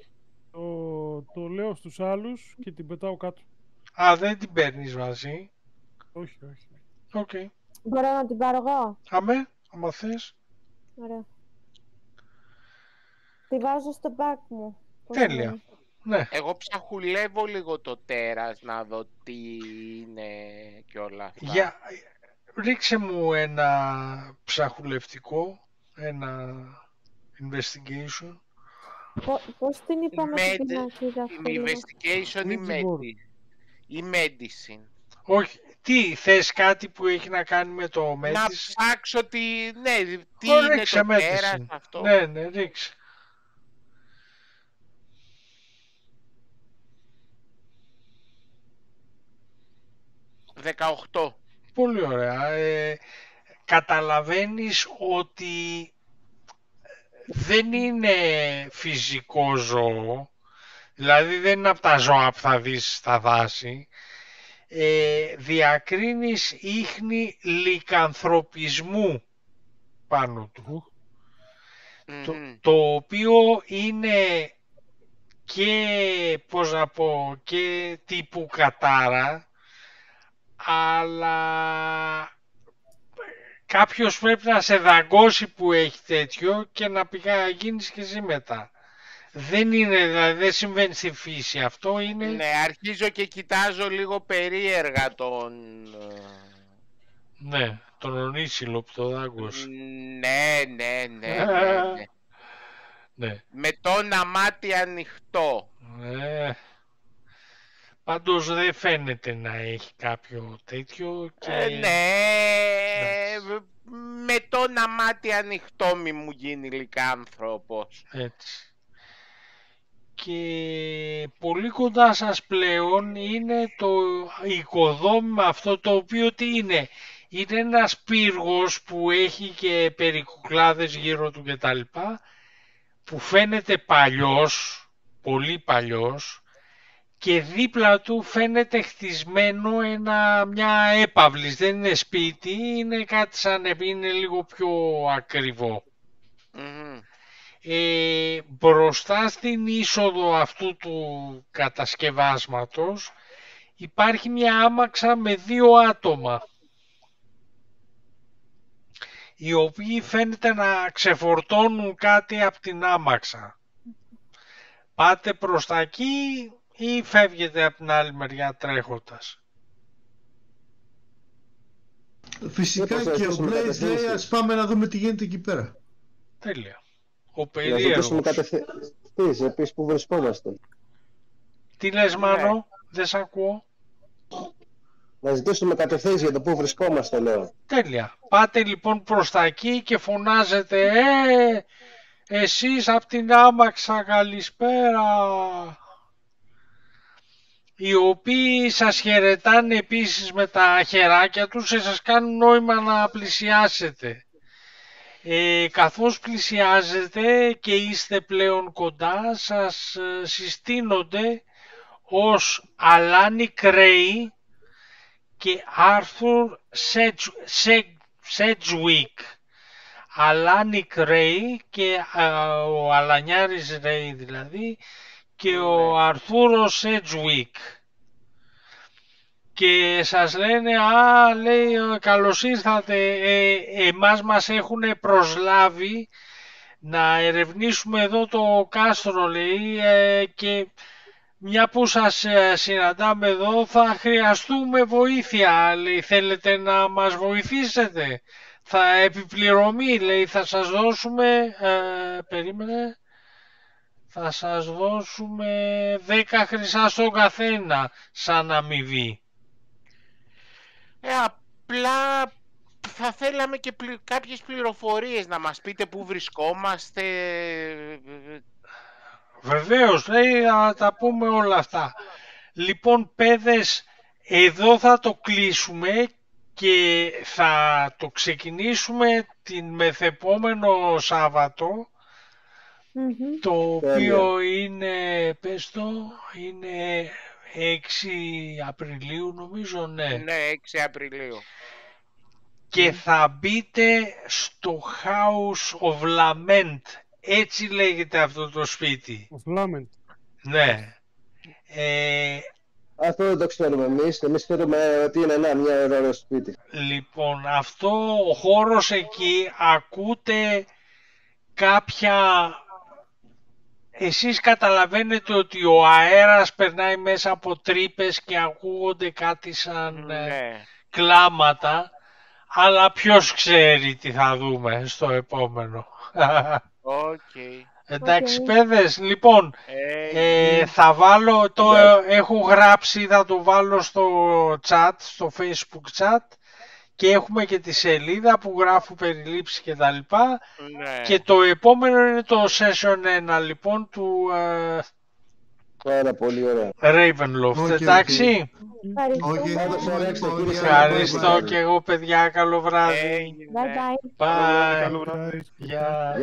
Το λέω στους άλλους και την πετάω κάτω. Α, δεν την παίρνεις μαζί. Όχι. Οκ. Μπορώ να την πάρω εγώ. Αμέ, άμα θες. Ωραία. Τη βάζω στο back μου. Τέλεια. Ναι. Εγώ ψαχουλεύω λίγο το τέρας να δω τι είναι και όλα αυτά. Ρίξε μου ένα ψαχουλευτικό, ένα investigation. Πώς την είπαμε την πινακίδα αυτή? Investigation ή medicine. Όχι, τι, θες κάτι που έχει να κάνει με το medicine? Να ψάξω τι είναι το τέρας αυτό. Ναι, ρίξε. $18. Πολύ ωραία. Καταλαβαίνεις ότι δεν είναι φυσικό ζώο, δηλαδή δεν είναι από τα ζώα που θα δεις στα δάση. διακρίνεις ίχνη λυκανθρωπισμού πάνω του, το οποίο είναι και, πώς να πω, και τύπου κατάρα, αλλά κάποιος πρέπει να σε δαγκώσει που έχει τέτοιο και να γίνεις και εσύ μετά. Δεν είναι, δηλαδή δεν συμβαίνει στη φύση αυτό, είναι... Ναι, αρχίζω και κοιτάζω λίγο περίεργα τον... Ναι, τον ονίσιλο που το δάγκωσε. Ναι. Με το ένα μάτι ανοιχτό. Ναι. Πάντως δεν φαίνεται να έχει κάποιο τέτοιο και... Με το ένα μάτι ανοιχτό μη μου γίνει λυκάνθρωπος. Έτσι. Και πολύ κοντά σας πλέον είναι το οικοδόμημα αυτό, το οποίο τι είναι. Είναι ένας πύργος που έχει και περικουκλάδες γύρω του κτλ. Που φαίνεται παλιός, πολύ παλιός, και δίπλα του φαίνεται χτισμένο μια έπαυλης. Δεν είναι σπίτι, είναι κάτι σαν, είναι λίγο πιο ακριβό. Μπροστά στην είσοδο αυτού του κατασκευάσματος υπάρχει μια άμαξα με 2 άτομα, οι οποίοι φαίνεται να ξεφορτώνουν κάτι από την άμαξα. Πάτε προς τα εκεί ή φεύγετε από την άλλη μεριά τρέχοντας? Φυσικά και ο Blaze λέει ας πάμε να δούμε τι γίνεται εκεί πέρα. Τέλεια. Ο περίεργος. Επίσης που βρισκόμαστε. Τι λες Μάνο, δεν σ' ακούω. Να ζητήσουμε κατευθύνσεις για το που βρισκόμαστε, λέω. Τέλεια. Πάτε λοιπόν προς τα εκεί και φωνάζετε εσείς απ' την άμαξα καλησπέρα. Οι οποίοι σας χαιρετάνε επίσης με τα χεράκια τους και σας κάνουν νόημα να πλησιάσετε. Καθώς πλησιάζετε και είστε πλέον κοντά, σας συστήνονται ως Αλάνι Κρέι και Άρθουρ Σέτζουικ. Αλάνι Κρέι και ο Αλανιάρης Ρέι δηλαδή και ο Αρθούρος Σέτζουικ. Και σας λένε, λέει, καλώς ήρθατε, εμάς μας έχουν προσλάβει να ερευνήσουμε εδώ το κάστρο, λέει, και μια που σας συναντάμε εδώ θα χρειαστούμε βοήθεια, λέει, θέλετε να μας βοηθήσετε? Θα επιπληρωμή, λέει, θα σας δώσουμε, περίμενε, θα σας δώσουμε 10 χρυσά στον καθένα σαν αμοιβή. Απλά θα θέλαμε και κάποιες πληροφορίες, να μας πείτε πού βρισκόμαστε. Βεβαίως, λέει, θα τα πούμε όλα αυτά. Λοιπόν, παιδες, εδώ θα το κλείσουμε και θα το ξεκινήσουμε την μεθεπόμενο Σάββατο, το οποίο είναι, πες το, είναι 6 Απριλίου νομίζω, ναι. Ναι, 6 Απριλίου. Και θα μπείτε στο House of Lament, έτσι λέγεται αυτό το σπίτι. Of Lament. Ναι. Αυτό δεν το ξέρουμε εμείς. Εμείς ξέρουμε ότι είναι μια ωραίο σπίτι. Λοιπόν, αυτό ο χώρος εκεί ακούτε κάποια... Εσείς καταλαβαίνετε ότι ο αέρας περνάει μέσα από τρύπες και ακούγονται κάτι σαν κλάματα, αλλά ποιος ξέρει τι θα δούμε στο επόμενο. Εντάξει, παιδες, λοιπόν, θα βάλω, έχω γράψει, θα το βάλω στο chat, στο Facebook chat, και έχουμε και τη σελίδα που γράφω περιλήψεις και τα λοιπά. Και το επόμενο είναι το session 1 λοιπόν του Πάρα πολύ ωραία. Ravenloft, εντάξει. Ευχαριστώ και εγώ παιδιά, καλό βράδυ. Bye bye. Bye. Γεια.